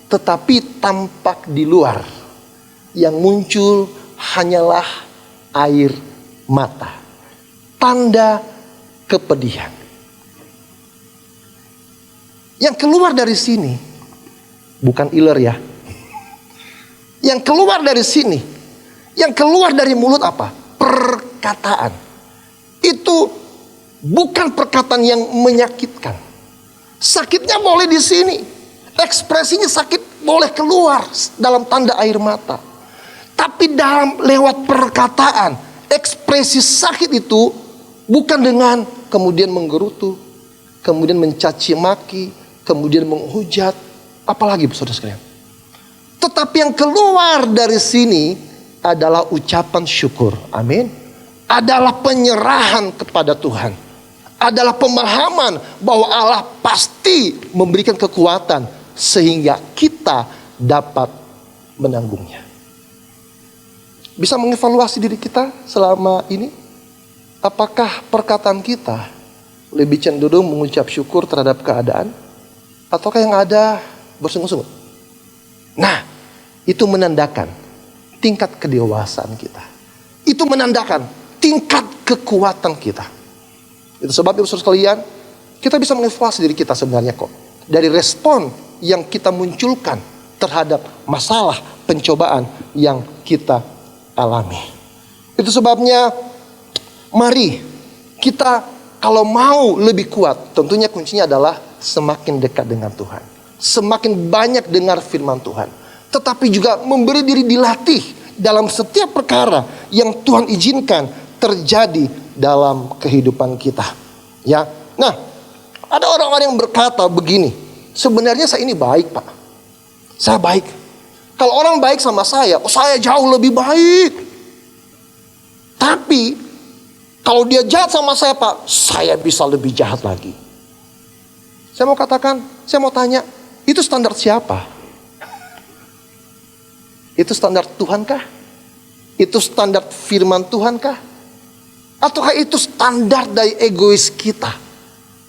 Tetapi tampak di luar yang muncul hanyalah air mata, tanda kepedihan. Yang keluar dari sini bukan iler ya. Yang keluar dari sini, yang keluar dari mulut apa? Perkataan. Itu bukan perkataan yang menyakitkan. Sakitnya boleh di sini. Ekspresinya sakit boleh keluar dalam tanda air mata. Tapi dalam lewat perkataan, ekspresi sakit itu bukan dengan kemudian menggerutu, kemudian mencaci maki, kemudian menghujat, apalagi saudara sekalian. Tetapi yang keluar dari sini adalah ucapan syukur. Amin. Adalah penyerahan kepada Tuhan. Adalah pemahaman bahwa Allah pasti memberikan kekuatan sehingga kita dapat menanggungnya. Bisa mengevaluasi diri kita selama ini? Apakah perkataan kita lebih cenderung mengucap syukur terhadap keadaan? Ataukah yang ada bersungut-sungut? Nah, itu menandakan tingkat kedewasaan kita. Itu menandakan tingkat kekuatan kita. Itu sebabnya saudara sekalian, kita bisa mengevaluasi diri kita sebenarnya kok. Dari respon yang kita munculkan terhadap masalah pencobaan yang kita alami. Itu sebabnya mari kita kalau mau lebih kuat, tentunya kuncinya adalah semakin dekat dengan Tuhan. Semakin banyak dengar firman Tuhan. Tetapi juga memberi diri dilatih dalam setiap perkara yang Tuhan izinkan terjadi dalam kehidupan kita. Ya, nah, ada orang-orang yang berkata begini, sebenarnya saya ini baik Pak, saya baik. Kalau orang baik sama saya, oh saya jauh lebih baik. Tapi kalau dia jahat sama saya Pak, saya bisa lebih jahat lagi. Saya mau katakan, saya mau tanya, itu standar siapa? Itu standar Tuhankah? Itu standar firman Tuhankah? Ataukah itu standar dari egois kita?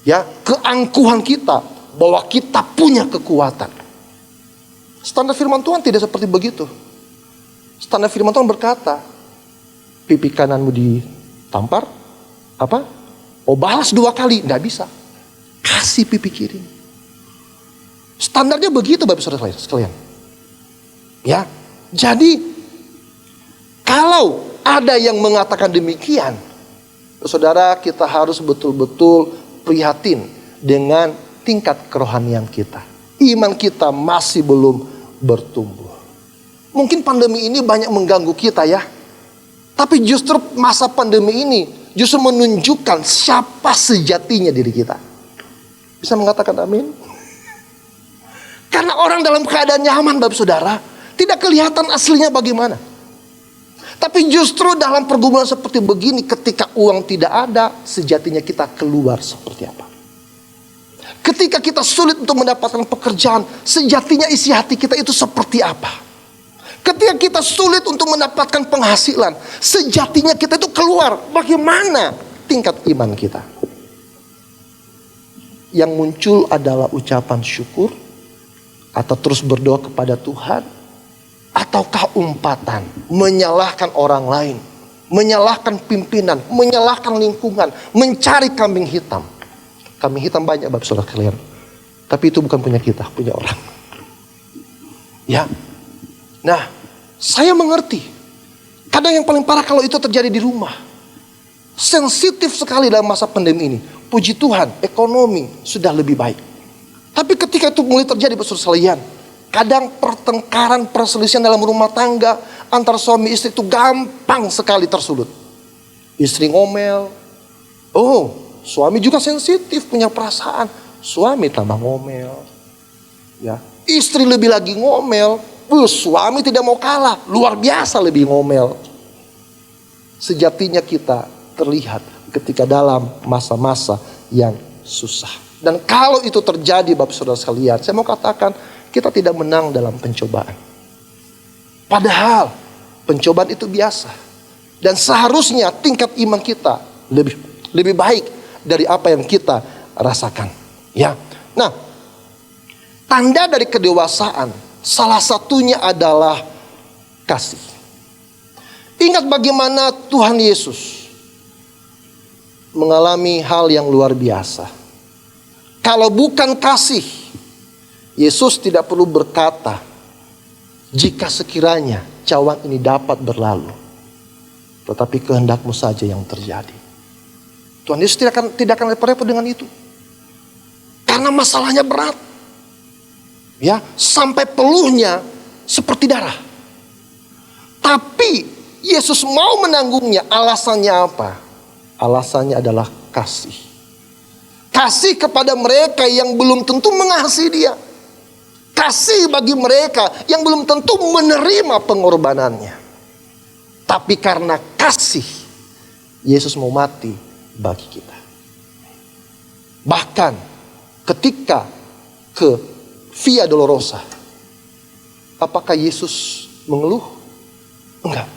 Ya, keangkuhan kita bahwa kita punya kekuatan. Standar firman Tuhan tidak seperti begitu. Standar firman Tuhan berkata, pipi kananmu ditampar, apa? Oh balas 2 kali, tidak bisa. Kasih pipi kiri. Standarnya begitu Bapak Saudara sekalian. Ya, jadi kalau ada yang mengatakan demikian, saudara kita harus betul-betul prihatin dengan tingkat kerohanian kita. Iman kita masih belum bertumbuh. Mungkin pandemi ini banyak mengganggu kita ya. Tapi justru masa pandemi ini justru menunjukkan siapa sejatinya diri kita. Bisa mengatakan amin? Karena orang dalam keadaan nyaman Bapak Saudara, tidak kelihatan aslinya bagaimana. Tapi justru dalam pergumulan seperti begini, ketika uang tidak ada, sejatinya kita keluar seperti apa. Ketika kita sulit untuk mendapatkan pekerjaan, sejatinya isi hati kita itu seperti apa. Ketika kita sulit untuk mendapatkan penghasilan, sejatinya kita itu keluar. Bagaimana tingkat iman kita? Yang muncul adalah ucapan syukur, atau terus berdoa kepada Tuhan, ataukah umpatan, menyalahkan orang lain, menyalahkan pimpinan, menyalahkan lingkungan, mencari kambing hitam. Kambing hitam banyak Bapak Saudara kalian, tapi itu bukan punya kita, punya orang. Ya, nah, saya mengerti. Kadang yang paling parah kalau itu terjadi di rumah. Sensitif sekali dalam masa pandemi ini. Puji Tuhan, ekonomi sudah lebih baik. Tapi ketika itu mulai terjadi Bapak Saudara sekalian, kadang pertengkaran, perselisihan dalam rumah tangga, antar suami istri itu gampang sekali tersulut. Istri ngomel, oh suami juga sensitif, punya perasaan. Suami tambah ngomel, ya. Istri lebih lagi ngomel, suami tidak mau kalah, luar biasa lebih ngomel. Sejatinya kita terlihat ketika dalam masa-masa yang susah. Dan kalau itu terjadi Bapak Saudara sekalian, saya mau katakan kita tidak menang dalam pencobaan. Padahal pencobaan itu biasa. Dan seharusnya tingkat iman kita lebih baik dari apa yang kita rasakan. Ya. Nah, tanda dari kedewasaan salah satunya adalah kasih. Ingat bagaimana Tuhan Yesus mengalami hal yang luar biasa. Kalau bukan kasih, Yesus tidak perlu berkata, jika sekiranya cawan ini dapat berlalu, tetapi kehendakmu saja yang terjadi. Tuhan Yesus tidak akan repot-repot dengan itu. Karena masalahnya berat. Ya, sampai peluhnya seperti darah. Tapi Yesus mau menanggungnya, alasannya apa? Alasannya adalah kasih. Kasih kepada mereka yang belum tentu mengasihi dia. Kasih bagi mereka yang belum tentu menerima pengorbanannya. Tapi karena kasih, Yesus mau mati bagi kita. Bahkan ketika ke Via Dolorosa, apakah Yesus mengeluh? Enggak.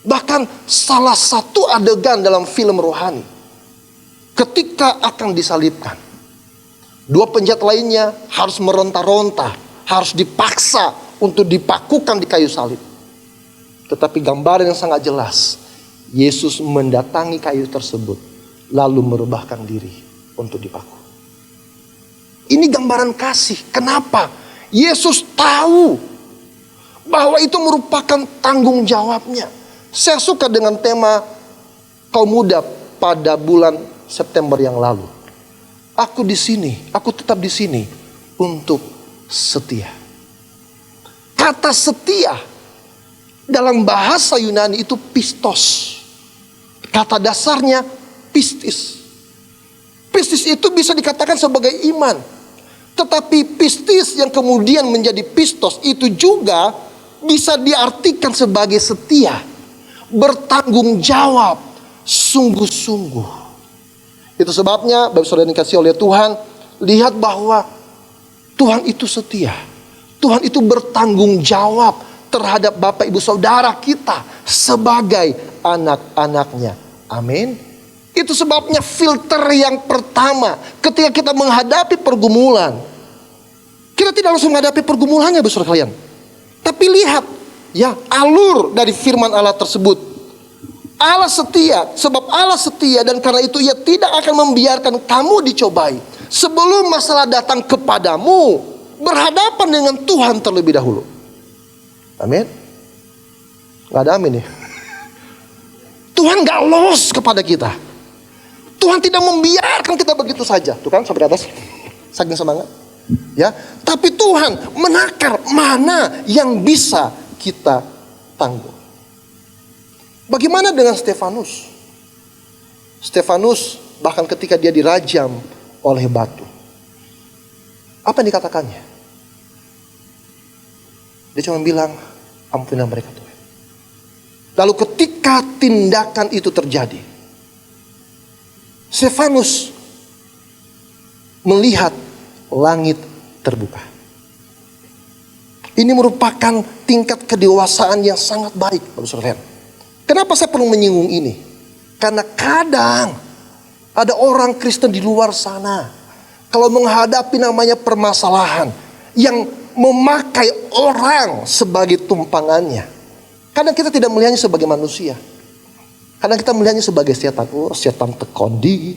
Bahkan salah satu adegan dalam film rohani, ketika akan disalibkan, dua penjahat lainnya harus meronta-ronta, harus dipaksa untuk dipakukan di kayu salib. Tetapi gambaran yang sangat jelas, Yesus mendatangi kayu tersebut, lalu merebahkan diri untuk dipaku. Ini gambaran kasih. Kenapa? Yesus tahu bahwa itu merupakan tanggung jawabnya. Saya suka dengan tema kaum muda pada bulan September yang lalu. Aku di sini, aku tetap di sini untuk setia. Kata setia dalam bahasa Yunani itu pistos. Kata dasarnya pistis. Pistis itu bisa dikatakan sebagai iman. Tetapi pistis yang kemudian menjadi pistos itu juga bisa diartikan sebagai setia. Bertanggung jawab, sungguh-sungguh. Itu sebabnya Bapak Saudara dikasihi oleh Tuhan, lihat bahwa Tuhan itu setia. Tuhan itu bertanggung jawab terhadap Bapak Ibu Saudara kita sebagai anak-anaknya. Amin. Itu sebabnya filter yang pertama ketika kita menghadapi pergumulan, kita tidak langsung menghadapi pergumulannya, Bapak kalian. Tapi lihat ya alur dari firman Allah tersebut. Allah setia, sebab Allah setia dan karena itu Ia tidak akan membiarkan kamu dicobai sebelum masalah datang kepadamu. Berhadapan dengan Tuhan terlebih dahulu. Amin. Gak ada amin nih. Tuhan gak los kepada kita. Tuhan tidak membiarkan kita begitu saja. Tuh kan sampai atas. Saking semangat. Ya, tapi Tuhan menakar mana yang bisa kita tanggung. Bagaimana dengan Stefanus? Stefanus bahkan ketika dia dirajam oleh batu, apa yang dikatakannya? Dia cuma bilang, ampunilah mereka Tuhan. Lalu ketika tindakan itu terjadi, Stefanus melihat langit terbuka. Ini merupakan tingkat kedewasaan yang sangat baik, Bapak Saudara. Kenapa saya perlu menyinggung ini? Karena kadang ada orang Kristen di luar sana, kalau menghadapi namanya permasalahan yang memakai orang sebagai tumpangannya, kadang kita tidak melihatnya sebagai manusia. Kadang kita melihatnya sebagai setan. Oh, setan tekondi.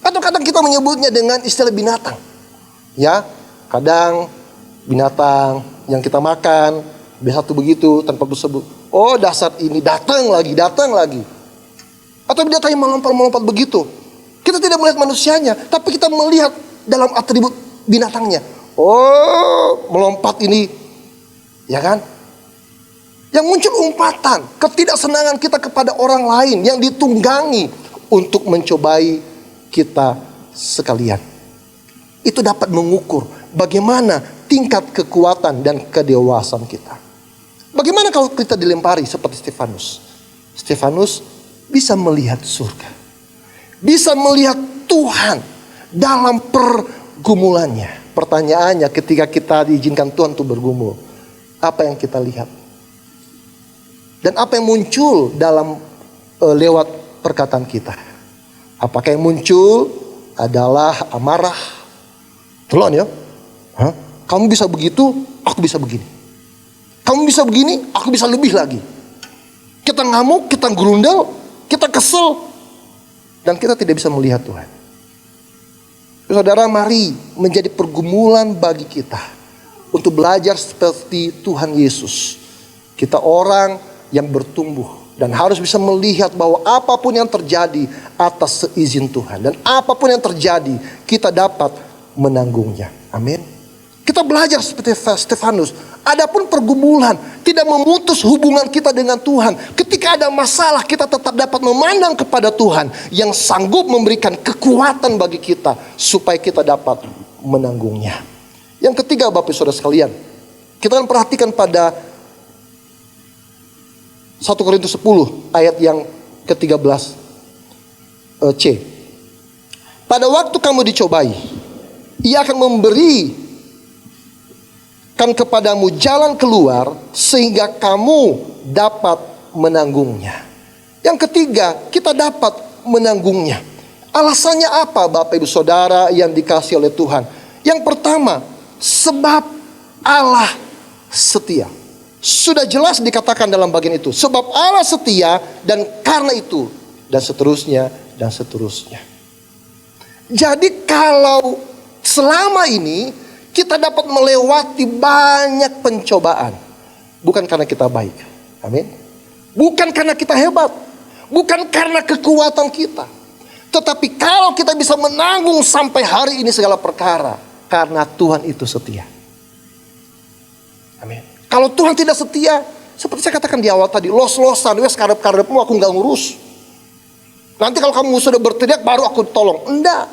Atau kadang kita menyebutnya dengan istilah binatang. Ya, kadang binatang yang kita makan biasa tuh begitu tanpa disebut. Oh, dasar ini datang lagi. Atau binatang yang melompat begitu. Kita tidak melihat manusianya, tapi kita melihat dalam atribut binatangnya. Oh, melompat ini, ya kan? Yang muncul umpatan, ketidaksenangan kita kepada orang lain yang ditunggangi untuk mencobai kita sekalian. Itu dapat mengukur bagaimana tingkat kekuatan dan kedewasaan kita. Bagaimana kalau kita dilempari seperti Stefanus? Stefanus bisa melihat surga. Bisa melihat Tuhan dalam pergumulannya. Pertanyaannya, ketika kita diizinkan Tuhan untuk bergumul, apa yang kita lihat? Dan apa yang muncul dalam lewat perkataan kita? Apakah yang muncul adalah amarah? Telon ya? Hah? Kamu bisa begitu, aku bisa begini. Kamu bisa begini, aku bisa lebih lagi. Kita ngamuk, kita gerundel, kita kesel, dan kita tidak bisa melihat Tuhan. Saudara, mari menjadi pergumulan bagi kita untuk belajar seperti Tuhan Yesus. Kita orang yang bertumbuh dan harus bisa melihat bahwa apapun yang terjadi atas seizin Tuhan, dan apapun yang terjadi kita dapat menanggungnya. Amin. Kita belajar seperti Stefanus. Adapun pergumulan tidak memutus hubungan kita dengan Tuhan. Ketika ada masalah, kita tetap dapat memandang kepada Tuhan yang sanggup memberikan kekuatan bagi kita supaya kita dapat menanggungnya. Yang ketiga, Bapak Saudara sekalian, kita akan perhatikan pada 1 Korintus 10 ayat yang ke-13 C. Pada waktu kamu dicobai, Ia akan memberikan kepadamu jalan keluar sehingga kamu dapat menanggungnya. Yang ketiga, kita dapat menanggungnya. Alasannya apa, Bapak Ibu Saudara yang dikasihi oleh Tuhan? Yang pertama, sebab Allah setia. Sudah jelas dikatakan dalam bagian itu. Sebab Allah setia, dan karena itu, dan seterusnya, dan seterusnya. Jadi kalau selama ini kita dapat melewati banyak pencobaan, bukan karena kita baik. Amin. Bukan karena kita hebat, bukan karena kekuatan kita. Tetapi kalau kita bisa menanggung sampai hari ini segala perkara, karena Tuhan itu setia. Amin. Kalau Tuhan tidak setia, seperti saya katakan di awal tadi, los-losan, wes karep-karepmu aku gak ngurus. Nanti kalau kamu sudah berteriak baru aku tolong. Enggak.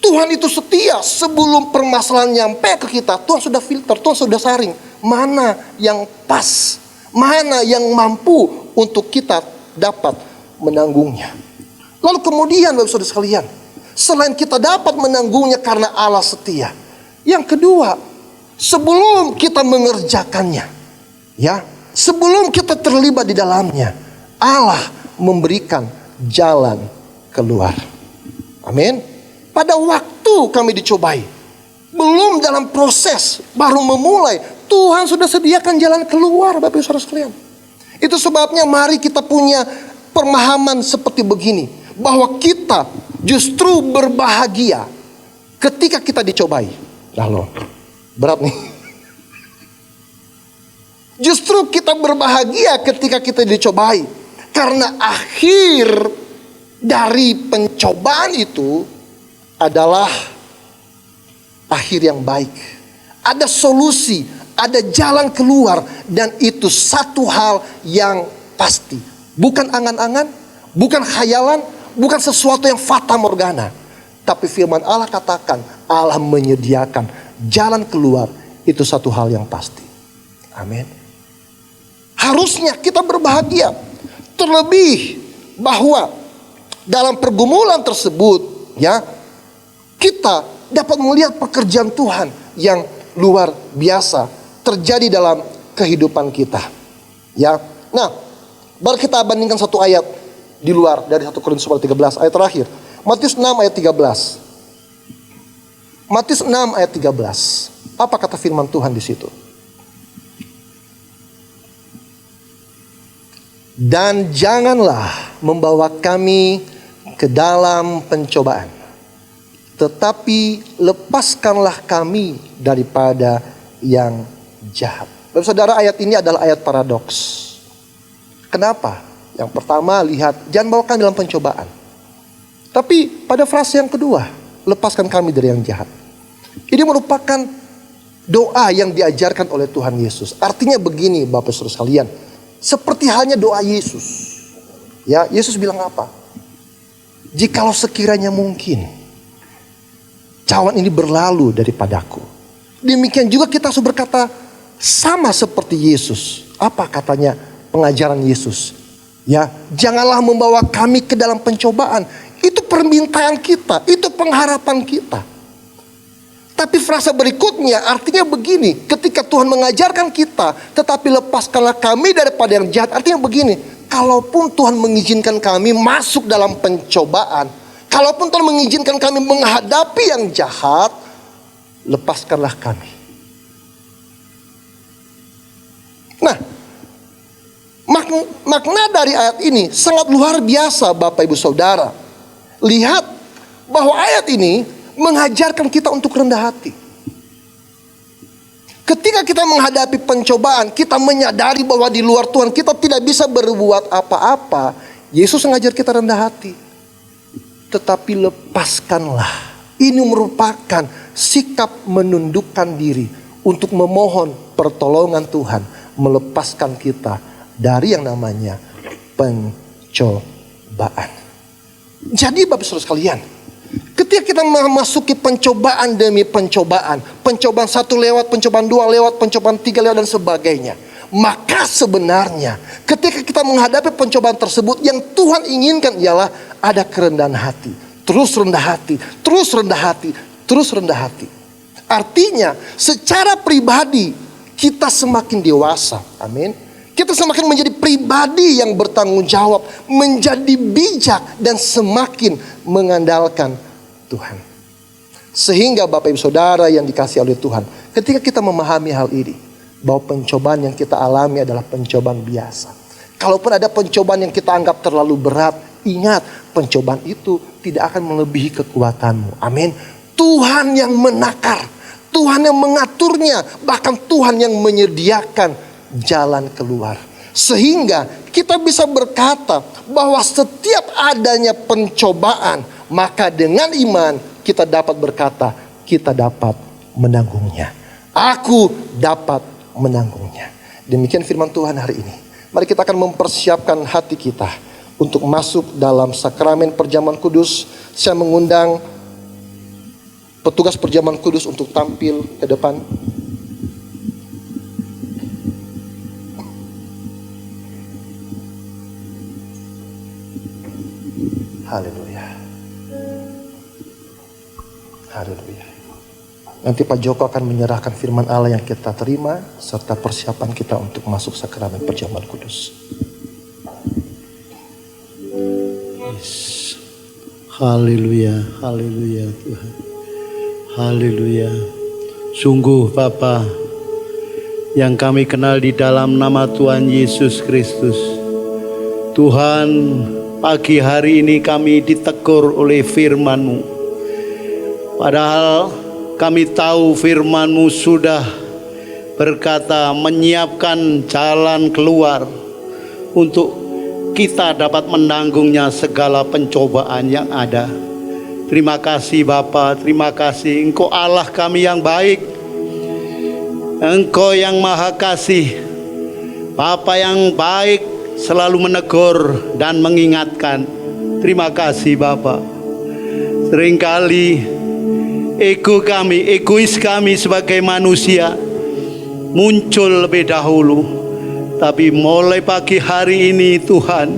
Tuhan itu setia. Sebelum permasalahan nyampe ke kita, Tuhan sudah filter, Tuhan sudah saring. Mana yang pas, mana yang mampu untuk kita dapat menanggungnya. Lalu kemudian Bapak Saudara sekalian, selain kita dapat menanggungnya karena Allah setia, yang kedua, sebelum kita mengerjakannya, ya, sebelum kita terlibat di dalamnya, Allah memberikan jalan keluar. Amin. Pada waktu kami dicobai, belum dalam proses, baru memulai, Tuhan sudah sediakan jalan keluar, Bapak Ibu Saudara sekalian. Itu sebabnya mari kita punya pemahaman seperti begini, bahwa kita justru berbahagia ketika kita dicobai. Lalu berat nih. Justru kita berbahagia ketika kita dicobai, karena akhir dari pencobaan itu adalah akhir yang baik. Ada solusi, ada jalan keluar, dan itu satu hal yang pasti. Bukan angan-angan, bukan khayalan, bukan sesuatu yang fata morgana. Tapi firman Allah katakan, Allah menyediakan jalan keluar, itu satu hal yang pasti. Amin. Harusnya kita berbahagia. Terlebih bahwa dalam pergumulan tersebut, ya, kita dapat melihat pekerjaan Tuhan yang luar biasa terjadi dalam kehidupan kita. Ya. Nah, baru kita bandingkan satu ayat di luar dari 1 Korintus 13 ayat terakhir. Matius 6 ayat 13. Matius 6 ayat 13. Apa kata firman Tuhan di situ? Dan janganlah membawa kami ke dalam pencobaan, tetapi lepaskanlah kami daripada yang jahat. Bapak Saudara, ayat ini adalah ayat paradoks. Kenapa? Yang pertama, lihat, jangan bawa kami dalam pencobaan. Tapi pada frase yang kedua, lepaskan kami dari yang jahat. Ini merupakan doa yang diajarkan oleh Tuhan Yesus. Artinya begini Bapak Saudara sekalian, seperti halnya doa Yesus. Ya, Yesus bilang apa? Jikalau sekiranya mungkin, cawan ini berlalu daripadaku. Demikian juga kita harus berkata sama seperti Yesus. Apa katanya pengajaran Yesus? Ya, janganlah membawa kami ke dalam pencobaan. Itu permintaan kita, itu pengharapan kita. Tapi frasa berikutnya artinya begini, ketika Tuhan mengajarkan kita, tetapi lepaskanlah kami daripada yang jahat. Artinya begini, kalaupun Tuhan mengizinkan kami masuk dalam pencobaan, kalaupun Tuhan mengizinkan kami menghadapi yang jahat, lepaskanlah kami. Nah, makna dari ayat ini sangat luar biasa Bapak Ibu Saudara. Lihat bahwa ayat ini mengajarkan kita untuk rendah hati. Ketika kita menghadapi pencobaan, kita menyadari bahwa di luar Tuhan kita tidak bisa berbuat apa-apa. Yesus mengajar kita rendah hati. Tetapi lepaskanlah. Ini merupakan sikap menundukkan diri untuk memohon pertolongan Tuhan, melepaskan kita dari yang namanya pencobaan. Jadi Bapak Saudara sekalian, ketika kita memasuki pencobaan demi pencobaan, pencobaan 1 lewat, pencobaan 2 lewat, pencobaan 3 lewat dan sebagainya, maka sebenarnya ketika kita menghadapi pencobaan tersebut, yang Tuhan inginkan ialah ada kerendahan hati. Terus rendah hati, terus rendah hati, terus rendah hati. Artinya secara pribadi kita semakin dewasa, amin. Kita semakin menjadi pribadi yang bertanggung jawab, menjadi bijak dan semakin mengandalkan Tuhan. Sehingga Bapak Ibu Saudara yang dikasihi oleh Tuhan, ketika kita memahami hal ini, bahwa pencobaan yang kita alami adalah pencobaan biasa. Kalaupun ada pencobaan yang kita anggap terlalu berat, ingat pencobaan itu tidak akan melebihi kekuatanmu. Amin. Tuhan yang menakar, Tuhan yang mengaturnya, bahkan Tuhan yang menyediakan jalan keluar. Sehingga kita bisa berkata bahwa setiap adanya pencobaan, maka dengan iman kita dapat berkata, kita dapat menanggungnya. Aku dapat menanggungnya. Demikian firman Tuhan hari ini. Mari kita akan mempersiapkan hati kita untuk masuk dalam sakramen perjamuan kudus. Saya mengundang petugas perjamuan kudus untuk tampil ke depan. Haleluya. Haleluya. Nanti Pak Joko akan menyerahkan firman Allah yang kita terima serta persiapan kita untuk masuk sakramen perjamuan kudus. Yes. Haleluya, haleluya Tuhan. Haleluya. Sungguh Bapa yang kami kenal di dalam nama Tuhan Yesus Kristus. Tuhan, pagi hari ini kami ditegur oleh firman-Mu. Padahal kami tahu firman-Mu sudah berkata menyiapkan jalan keluar untuk kita dapat menanggungnya segala pencobaan yang ada. Terima kasih Bapa, terima kasih. Engkau Allah kami yang baik. Engkau yang maha kasih. Bapa yang baik, selalu menegur dan mengingatkan. Terima kasih Bapa. Seringkali egois kami sebagai manusia muncul lebih dahulu. Tapi mulai pagi hari ini Tuhan,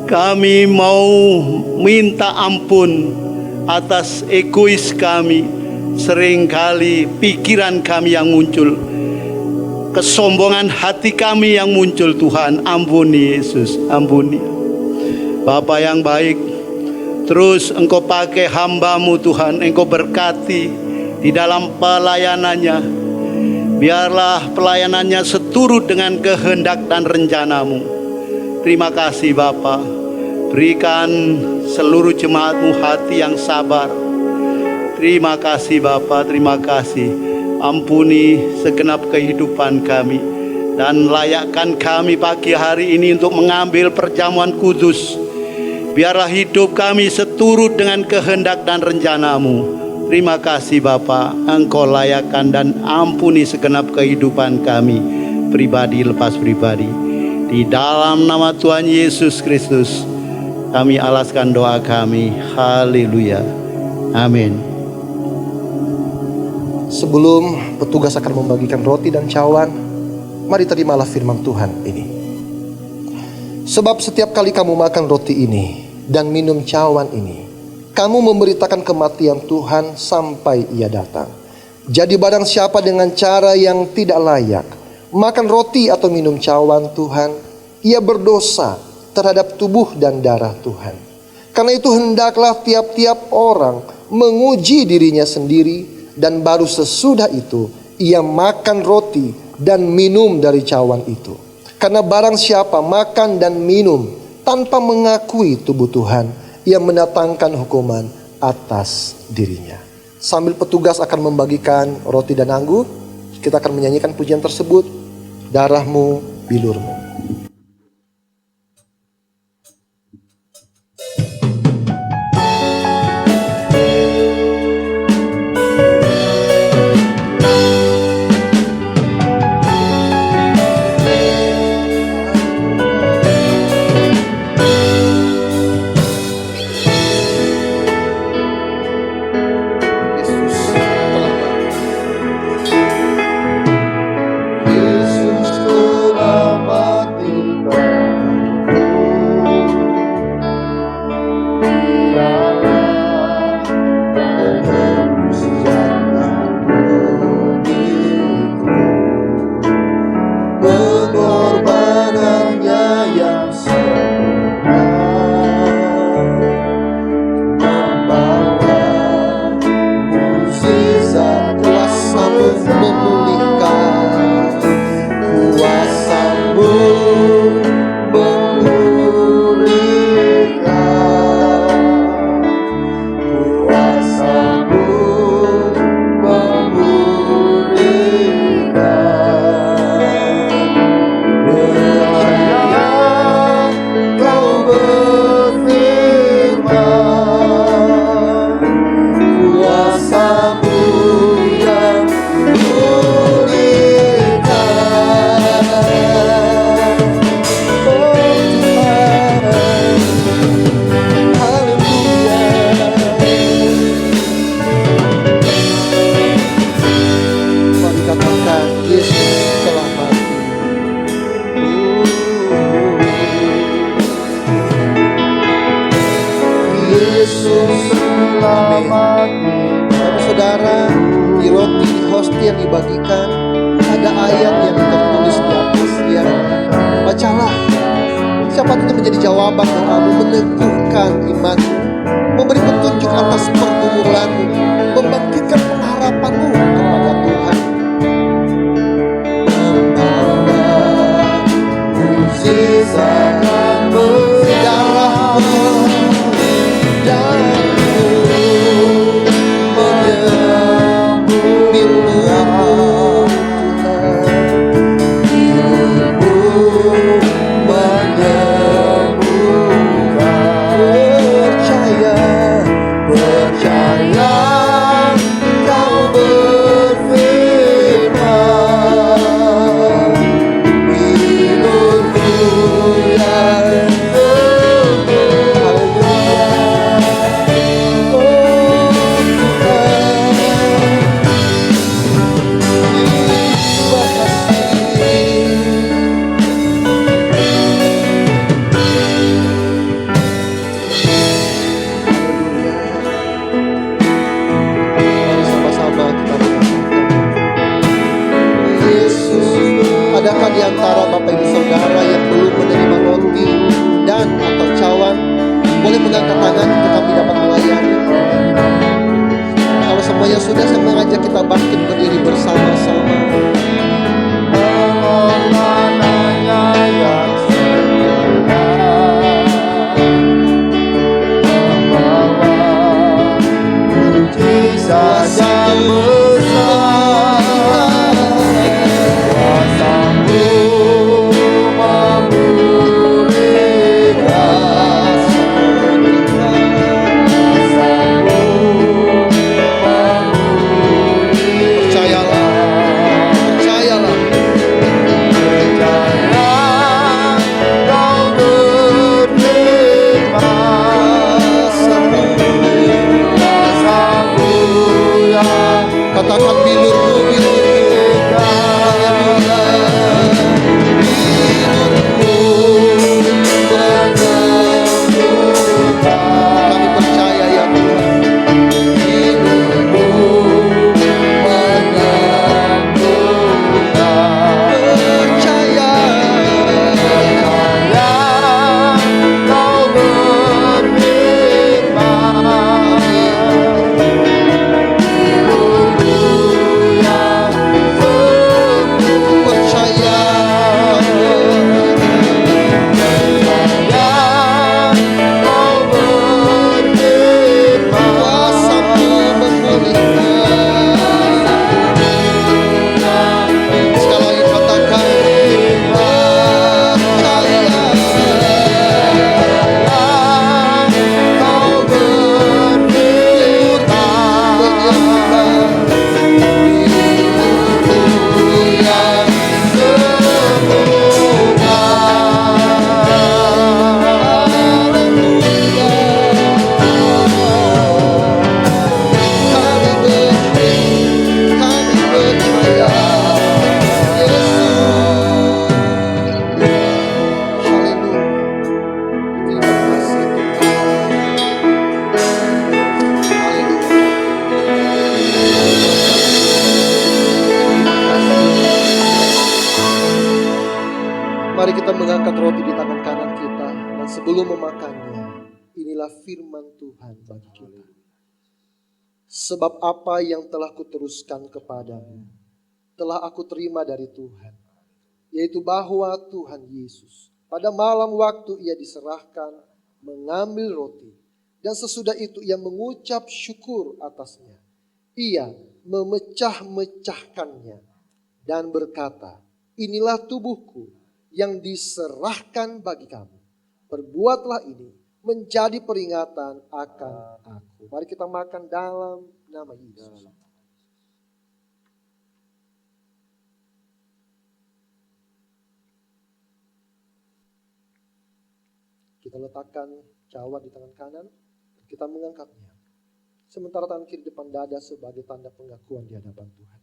kami mau minta ampun atas egois kami. Seringkali pikiran kami yang muncul, kesombongan hati kami yang muncul. Tuhan, ampuni Yesus, ampuni. Bapa yang baik, terus Engkau pakai hamba-Mu Tuhan, Engkau berkati di dalam pelayanannya. Biarlah pelayanannya seturut dengan kehendak dan rencana-Mu. Terima kasih Bapa. Berikan seluruh jemaat-Mu hati yang sabar. Terima kasih Bapa, terima kasih. Ampuni segenap kehidupan kami dan layakkan kami pagi hari ini untuk mengambil perjamuan kudus. Biarlah hidup kami seturut dengan kehendak dan rencana-Mu. Terima kasih Bapa, Engkau layakkan dan ampuni segenap kehidupan kami, pribadi lepas pribadi. Di dalam nama Tuhan Yesus Kristus, kami alaskan doa kami. Haleluya. Amin. Sebelum petugas akan membagikan roti dan cawan, mari terimalah firman Tuhan ini. Sebab setiap kali kamu makan roti ini dan minum cawan ini, kamu memberitakan kematian Tuhan sampai Ia datang. Jadi barang siapa dengan cara yang tidak layak makan roti atau minum cawan Tuhan, ia berdosa terhadap tubuh dan darah Tuhan. Karena itu hendaklah tiap-tiap orang menguji dirinya sendiri, dan baru sesudah itu ia makan roti dan minum dari cawan itu. Karena barang siapa makan dan minum tanpa mengakui tubuh Tuhan, ia mendatangkan hukuman atas dirinya. Sambil petugas akan membagikan roti dan anggur, kita akan menyanyikan pujian tersebut, Darahmu Bilurmu. Saudara, di roti, di hostia yang dibagikan, ada ayat yang tertulis di atasnya. Bacalah. Siapa itu menjadi jawaban doamu, meneguhkan imanmu, memberi petunjuk atas pergumulanmu, membangkitkan pengharapanmu kepada Tuhan. Mujizatkan darahmu, di antara Bapak Ibu Saudara yang belum menerima roti dan atau cawan, boleh mengangkat tangan untuk kami dapat melayani. Kalau semuanya sudah, saya mengajak kita bangkit berdiri bersama-sama. Mari kita mengangkat roti di tangan kanan kita. Dan sebelum memakannya, inilah firman Tuhan bagi kita. Sebab apa yang telah kuteruskan kepadamu, telah aku terima dari Tuhan. Yaitu bahwa Tuhan Yesus, pada malam waktu ia diserahkan, mengambil roti. Dan sesudah itu ia mengucap syukur atasnya. Ia memecah-mecahkannya dan berkata, inilah tubuhku yang diserahkan bagi kamu. Perbuatlah ini menjadi peringatan akan aku. Mari kita makan dalam nama Yesus. Kita letakkan cawan di tangan kanan, kita mengangkatnya. Sementara tangan kiri depan dada sebagai tanda pengakuan di hadapan Tuhan.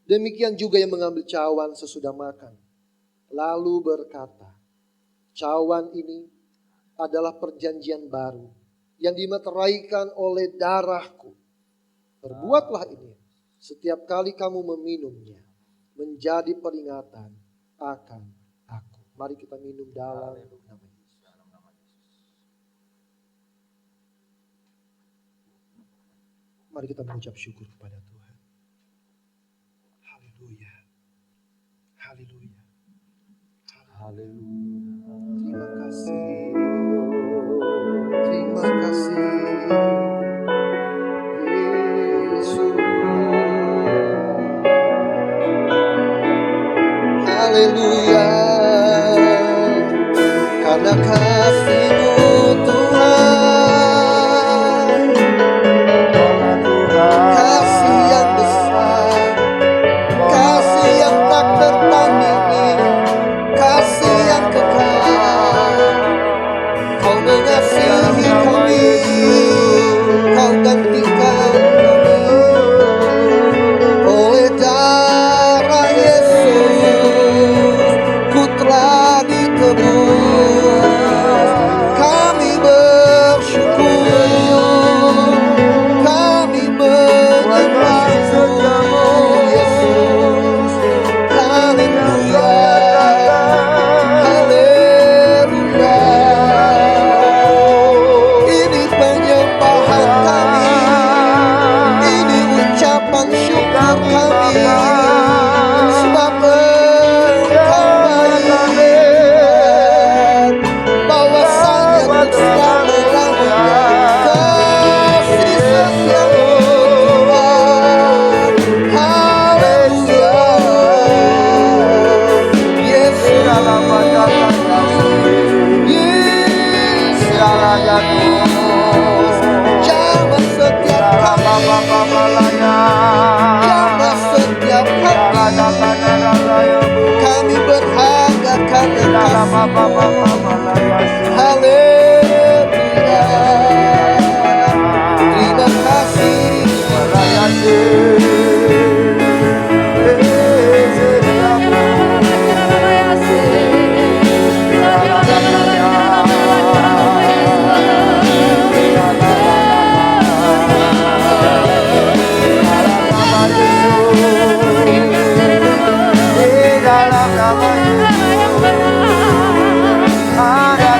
Demikian juga yang mengambil cawan sesudah makan. Lalu berkata, cawan ini adalah perjanjian baru yang dimeteraikan oleh darahku. Perbuatlah ini setiap kali kamu meminumnya, menjadi peringatan akan aku. Mari kita minum dalam nama Yesus. Mari kita mengucap syukur kepada Tuhan. Haleluya. Haleluya. Haleluya. Terima kasih. Terima kasih. Yesus. Haleluya. Karena kasih-Mu Tuhan, kasih yang besar, kasih yang tak tertandingi, kasih yang kekal. Kau mengasihi kami, Kau gantikan kami. Oleh darah Yesus, ku telah ditebus. Kami bersyukur, kami menyembah-Mu Yesus. Haleluya, haleluya. Ini penyembahan kami, ini ucapan syukur kami. Sebab Engkau baik, bahwasanya Engkau telah melakukan kasih setia-Mu Tuhan. Haleluya, Yesus, Yesus, jamah setiap kami, jamah setiap kami. Kami berharga karena kasih-Mu. Haleluya. Terima kasih. Di dalam nama Yesus ada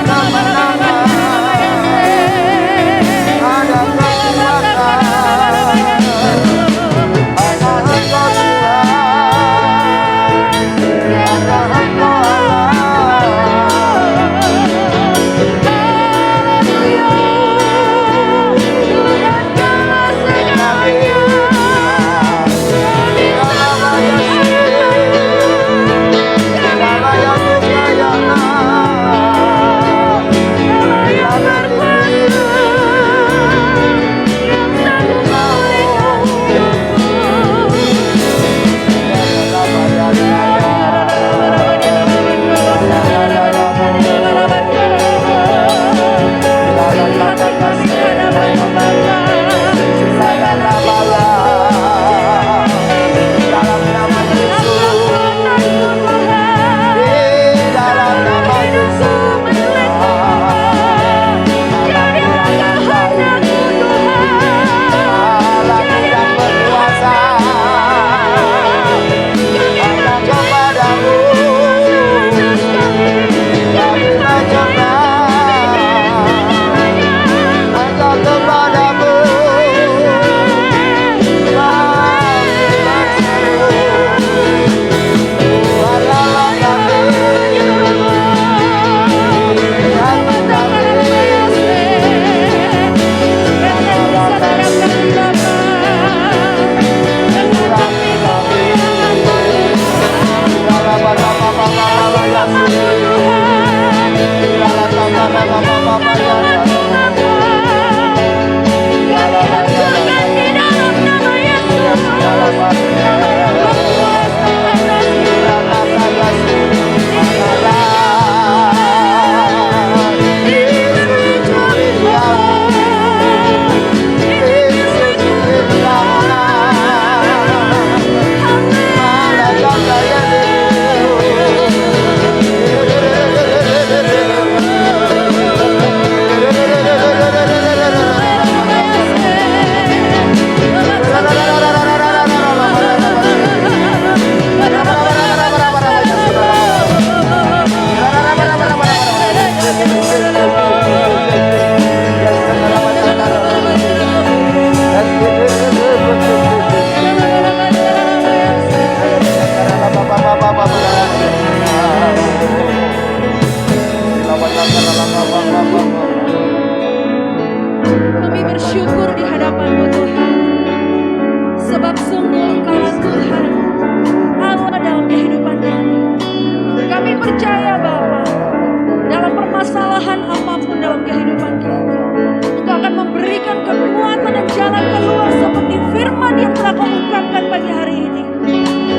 permasalahan apapun dalam kehidupan kami. Engkau akan memberikan kekuatan dan jalan keluar seperti firman yang telah Kau ungkapkan pagi hari ini.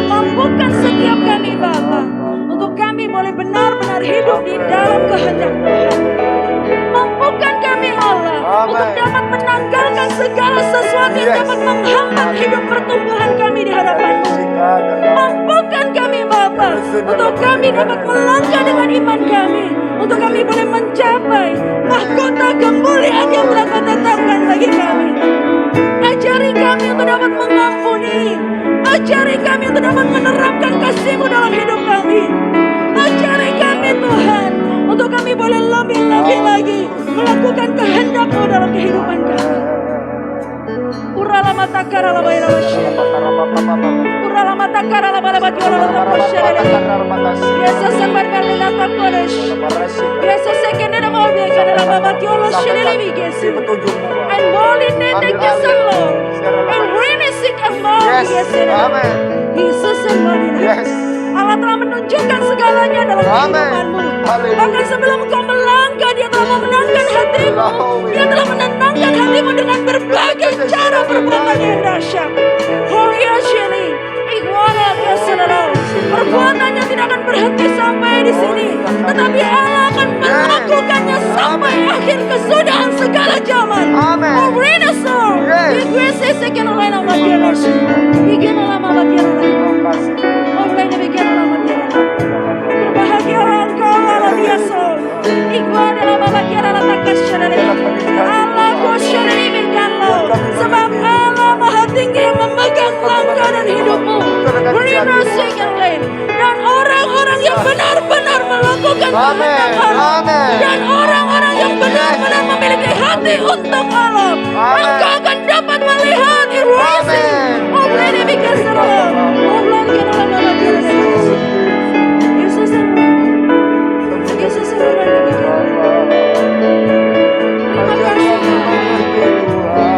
Mampukan setiap kami Bapa, untuk kami boleh benar-benar hidup di dalam kehendak Tuhan. Mampukan kami Allah, untuk dapat menanggalkan segala sesuatu yang dapat menghambat hidup pertumbuhan kami di hadapan-Mu. Mampukan kami Bapa, untuk kami dapat melangkah dengan iman kami, untuk kami boleh mencapai mahkota kemuliaan yang telah Kau tetapkan bagi kami. Ajari kami untuk dapat mengampuni, ajari kami untuk dapat menerapkan kasih-Mu dalam hidup kami. Ajari kami Tuhan, untuk kami boleh lebih-lebih lagi melakukan kehendak-Mu dalam kehidupan kami. Urala matakara la bayra washe. Urala matakara la bala batiola la washe. Yesus sembarkan la takoresh. Yesus sekene na mo be kana la batiola shelele bigesi. And boli nende kesalo. And rene sik amau bigesi. Yesus sembarkan. Allah telah menunjukkan segalanya dalam kehidupanmu. Bahkan sebelum kau melangkah, Dia telah memenangkan hatimu. Dia telah menenangkan hatimu dengan berbagai cara perbuatan yang dahsyat. Holia Sheli, Ikhwana Biasadara. Perbuatannya tidak akan berhenti sampai di sini, tetapi Allah akan melakukannya sampai akhir kesudahan segala zaman. Orina Sor, Ikhwese Seken Olena Matianas, Iken Olama Matianas. Berbahagialah engkau Allah biasa. Ikhwan dalam bahagia Allah takas syarari. Allah kusyarari minkanlah. Sebab Allah maha tinggi yang memegang langkah dan hidupmu. Berina second lane. Dan orang-orang yang benar-benar melakukan kehendak Allah. Dan orang-orang yang benar-benar memiliki hati untuk Allah. Engkau akan dapat melihat irwasi. Allah ini bikin serah. Allah ini dalam bahagia. Yesus terima kasih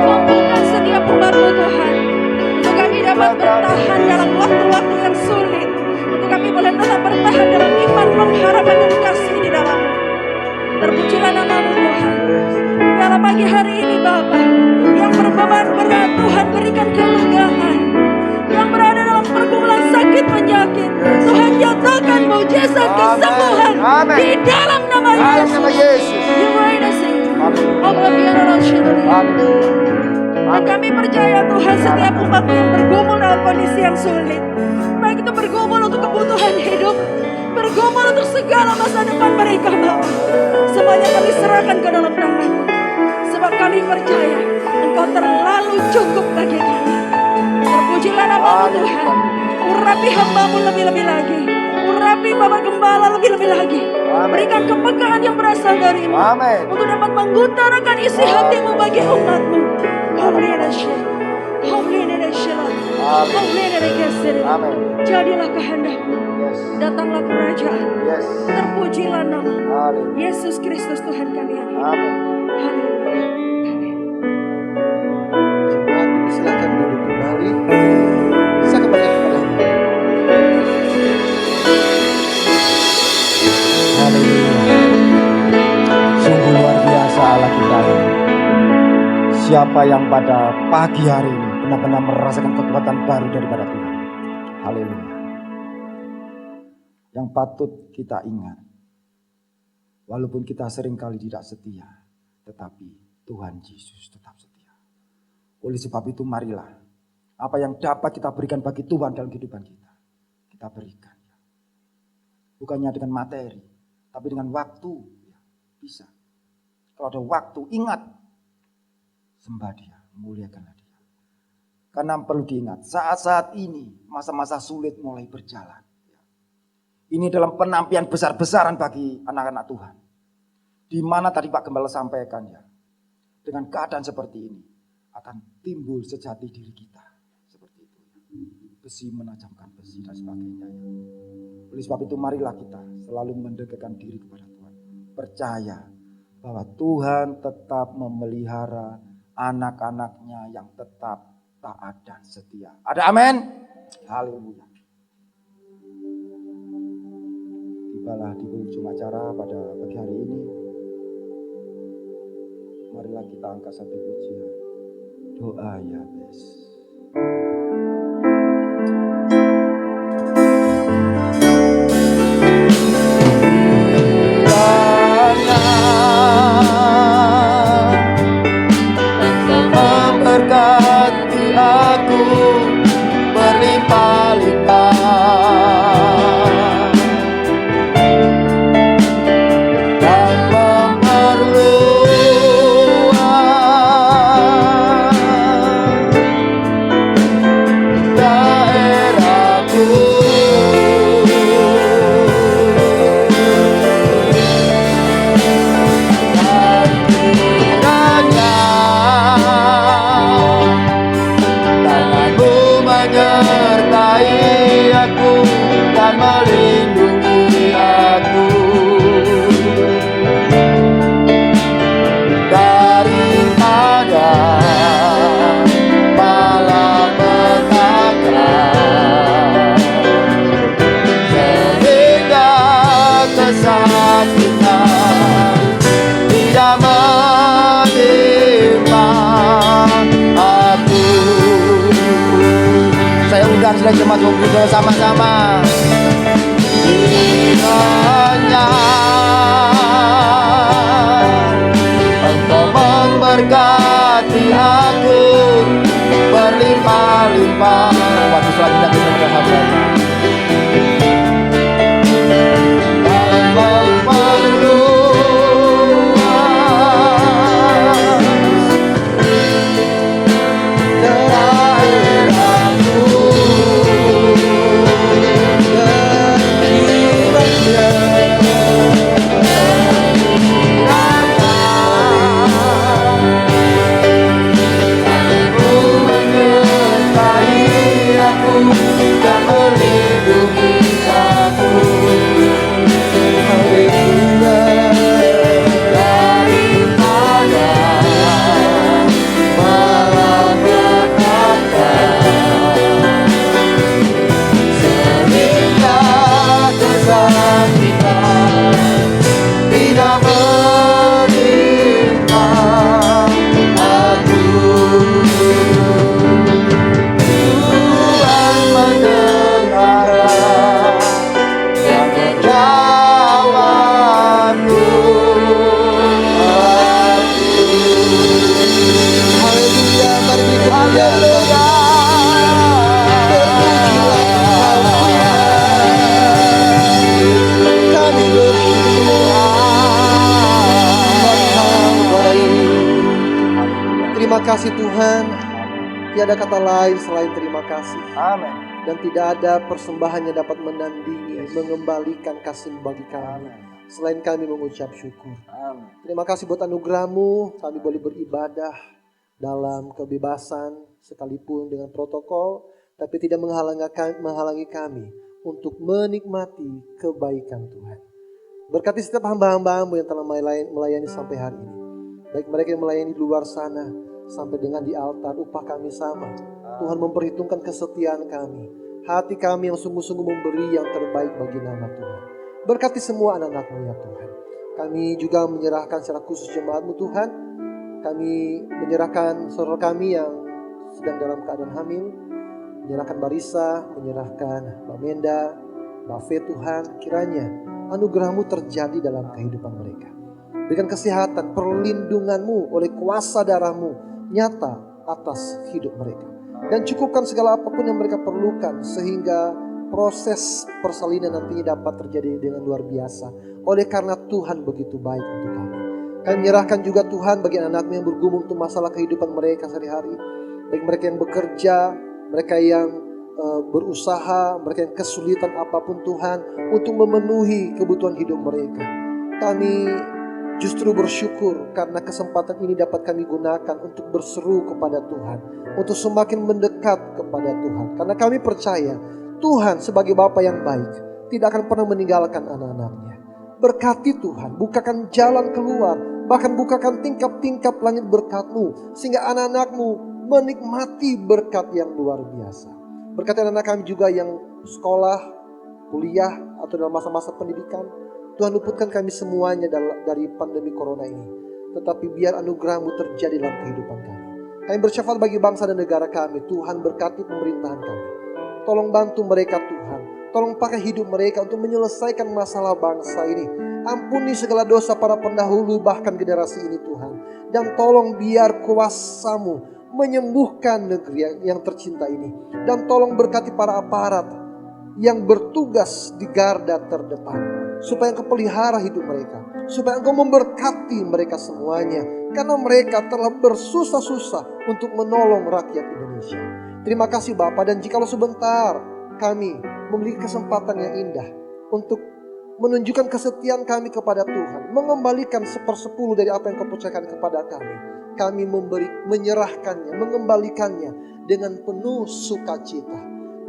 mampukan setiap umat-Mu Tuhan, untuk kami dapat bertahan dalam waktu-waktu yang sulit, untuk kami boleh tetap bertahan dalam iman, pengharapan dan kasih di dalam-Mu. Terpujilah nama-Mu Tuhan. Dalam pagi hari ini Bapa, yang berbeban berat Tuhan berikan kelegaan, yang berada dalam pergumulan sakit penyakit Tuhan nyatakan mujizat kesembuhan di dalam nama Yesus. Dan kami percaya Tuhan setiap umat-Mu yang bergumul dalam kondisi yang sulit, baik itu bergumul untuk kebutuhan hidup, bergumul untuk segala masa depan mereka Bapa, semuanya kami serahkan ke dalam tangan-Mu. Sebab kami percaya Engkau terlalu cukup bagi kami. Terpujilah nama-Mu Tuhan. Urapi hamba-Mu lebih-lebih lagi. Urapi Bapak Gembala lebih-lebih lagi. Berikan kepekaan yang berasal dari-Mu, untuk dapat mengutarakan isi hati-Mu bagi umat-Mu. Jadilah kehendak-Mu. Datanglah kerajaan. Terpujilah nama Yesus Kristus Tuhan kami. Haleluya. Jemaat dipersilakan duduk kembali. Saya kembali kepada Haleluya. Sungguh luar biasa Allah kita. Siapa yang pada pagi hari ini benar-benar merasakan kekuatan baru daripada Tuhan. Haleluya. Yang patut kita ingat, walaupun kita seringkali tidak setia, tetapi Tuhan Yesus tetap setia. Oleh sebab itu marilah apa yang dapat kita berikan bagi Tuhan dalam kehidupan kita, kita berikan. Bukannya dengan materi, tapi dengan waktu. Bisa. Kalau ada waktu, ingat. Sembah Dia, muliakanlah Dia. Karena perlu diingat, saat-saat ini masa-masa sulit mulai berjalan. Ini dalam penampian besar-besaran bagi anak-anak Tuhan. Di mana tadi Pak Gembala sampaikan ya, dengan keadaan seperti ini akan timbul sejati diri kita. Seperti itu. Besi menajamkan besi dan sebagainya. Ya. Oleh sebab itu marilah kita selalu mendekatkan diri kepada Tuhan. Percaya bahwa Tuhan tetap memelihara anak-anaknya yang tetap taat dan setia. Ada amin? Haleluya. tibalah di ujung acara pada pagi hari ini. Marilah kita angkat satu pujian. Doa ya Bes. Memberkati aku berlimpah-limpah dan memperluas daerahku. Dan kiranya tanganmu menyertai aku dan melindungi aku daripada malapetaka, sehingga kesakitan tidak menimpa aku. Saya undang sila jemaat ngobrol sama-sama. Kiranya Engkau memberkati aku berlimpah-limpah. Waktu selanjutnya kita berhamba dan memperluas daerahku. Tidak menimpa aku. Tuhan mendengar dan menjawabku. Haleluya, mari kemuliaan kami Terima kasih Tuhan, tiada kata lain selain terima kasih. Amin. Dan tidak ada persembahan yang dapat menandingi, mengembalikan kasih bagi kami. Selain kami mengucap syukur. Amin. Terima kasih buat anugerah-Mu, kami boleh beribadah dalam kebebasan sekalipun dengan protokol, tapi tidak menghalangi kami untuk menikmati kebaikan Tuhan. Berkati setiap hamba-hamba-Mu yang telah melayani sampai hari ini. Baik mereka yang melayani di luar sana, sampai dengan di altar, upah kami sama. Tuhan memperhitungkan kesetiaan kami. Hati kami yang sungguh-sungguh memberi yang terbaik bagi nama Tuhan. Berkati semua anak-anak-Mu ya Tuhan. Kami juga menyerahkan secara khusus jemaat-Mu Tuhan. Kami menyerahkan saudara kami yang sedang dalam keadaan hamil. Menyerahkan Barisa, menyerahkan Mbak Menda, Mbak Fe Tuhan. Kiranya anugerah-Mu terjadi dalam kehidupan mereka. Berikan kesehatan, perlindungan-Mu oleh kuasa darah-Mu nyata atas hidup mereka. Dan cukupkan segala apapun yang mereka perlukan sehingga proses persalinan nantinya dapat terjadi dengan luar biasa. Oleh karena Tuhan begitu baik untuk kami. Kami menyerahkan juga Tuhan bagi anak-anak yang bergumul untuk masalah kehidupan mereka sehari-hari. Baik mereka yang bekerja, mereka yang berusaha, mereka yang kesulitan apapun Tuhan untuk memenuhi kebutuhan hidup mereka. Kami justru bersyukur karena kesempatan ini dapat kami gunakan untuk berseru kepada Tuhan, untuk semakin mendekat kepada Tuhan. Karena kami percaya Tuhan sebagai Bapa yang baik tidak akan pernah meninggalkan anak-anaknya. Berkati Tuhan, bukakan jalan keluar, bahkan bukakan tingkap-tingkap langit berkat-Mu, sehingga anak-anak-Mu menikmati berkat yang luar biasa. Berkati anak-anak kami juga yang sekolah, kuliah, atau dalam masa-masa pendidikan. Tuhan luputkan kami semuanya dari pandemi corona ini. Tetapi biar anugerah-Mu terjadi dalam kehidupan kami. Kami bersyafaat bagi bangsa dan negara kami. Tuhan berkati pemerintahan kami. Tolong bantu mereka Tuhan. Tolong pakai hidup mereka untuk menyelesaikan masalah bangsa ini. Ampuni segala dosa para pendahulu bahkan generasi ini Tuhan. Dan tolong biar kuasa-Mu menyembuhkan negeri yang tercinta ini. Dan tolong berkati para aparat yang bertugas di garda terdepan. Supaya Engkau pelihara hidup mereka. Supaya Engkau memberkati mereka semuanya. Karena mereka telah bersusah-susah untuk menolong rakyat Indonesia. Terima kasih Bapa, dan jikalau sebentar kami memiliki kesempatan yang indah untuk menunjukkan kesetiaan kami kepada Tuhan, mengembalikan 1/10 dari apa yang Kau percayakan kepada kami. Kami menyerahkannya, mengembalikannya dengan penuh sukacita.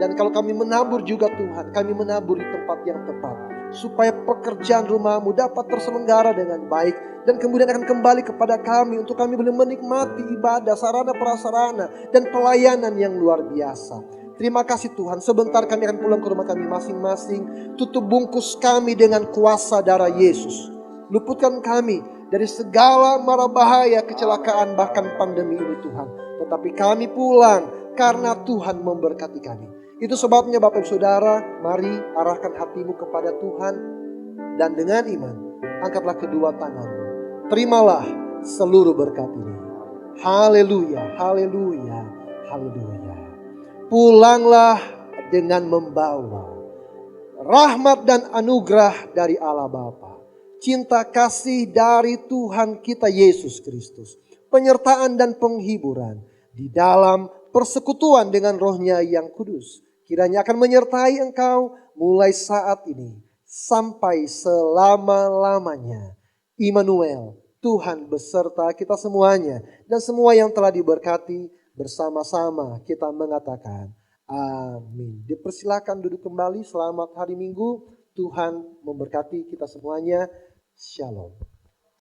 Dan kalau kami menabur juga Tuhan, kami menabur di tempat yang tepat. Supaya pekerjaan rumah-Mu dapat terselenggara dengan baik. Dan kemudian akan kembali kepada kami untuk kami boleh menikmati ibadah, sarana prasarana, dan pelayanan yang luar biasa. Terima kasih Tuhan, sebentar kami akan pulang ke rumah kami masing-masing. Tutup bungkus kami dengan kuasa darah Yesus. Luputkan kami dari segala mara bahaya, kecelakaan, bahkan pandemi ini Tuhan. Tetapi kami pulang karena Tuhan memberkati kami. Itu sebabnya Bapak Ibu Saudara, mari arahkan hatimu kepada Tuhan. Dan dengan iman, angkatlah kedua tanganmu. Terimalah seluruh berkat ini. Haleluya, haleluya, haleluya. Pulanglah dengan membawa rahmat dan anugerah dari Allah Bapa, cinta kasih dari Tuhan kita Yesus Kristus, penyertaan dan penghiburan di dalam persekutuan dengan Roh-Nya yang kudus, kiranya akan menyertai engkau mulai saat ini sampai selama-lamanya. Immanuel, Tuhan beserta kita semuanya, dan semua yang telah diberkati bersama-sama kita mengatakan amin. Dipersilakan duduk kembali. Selamat hari Minggu. Tuhan memberkati kita semuanya. Shalom.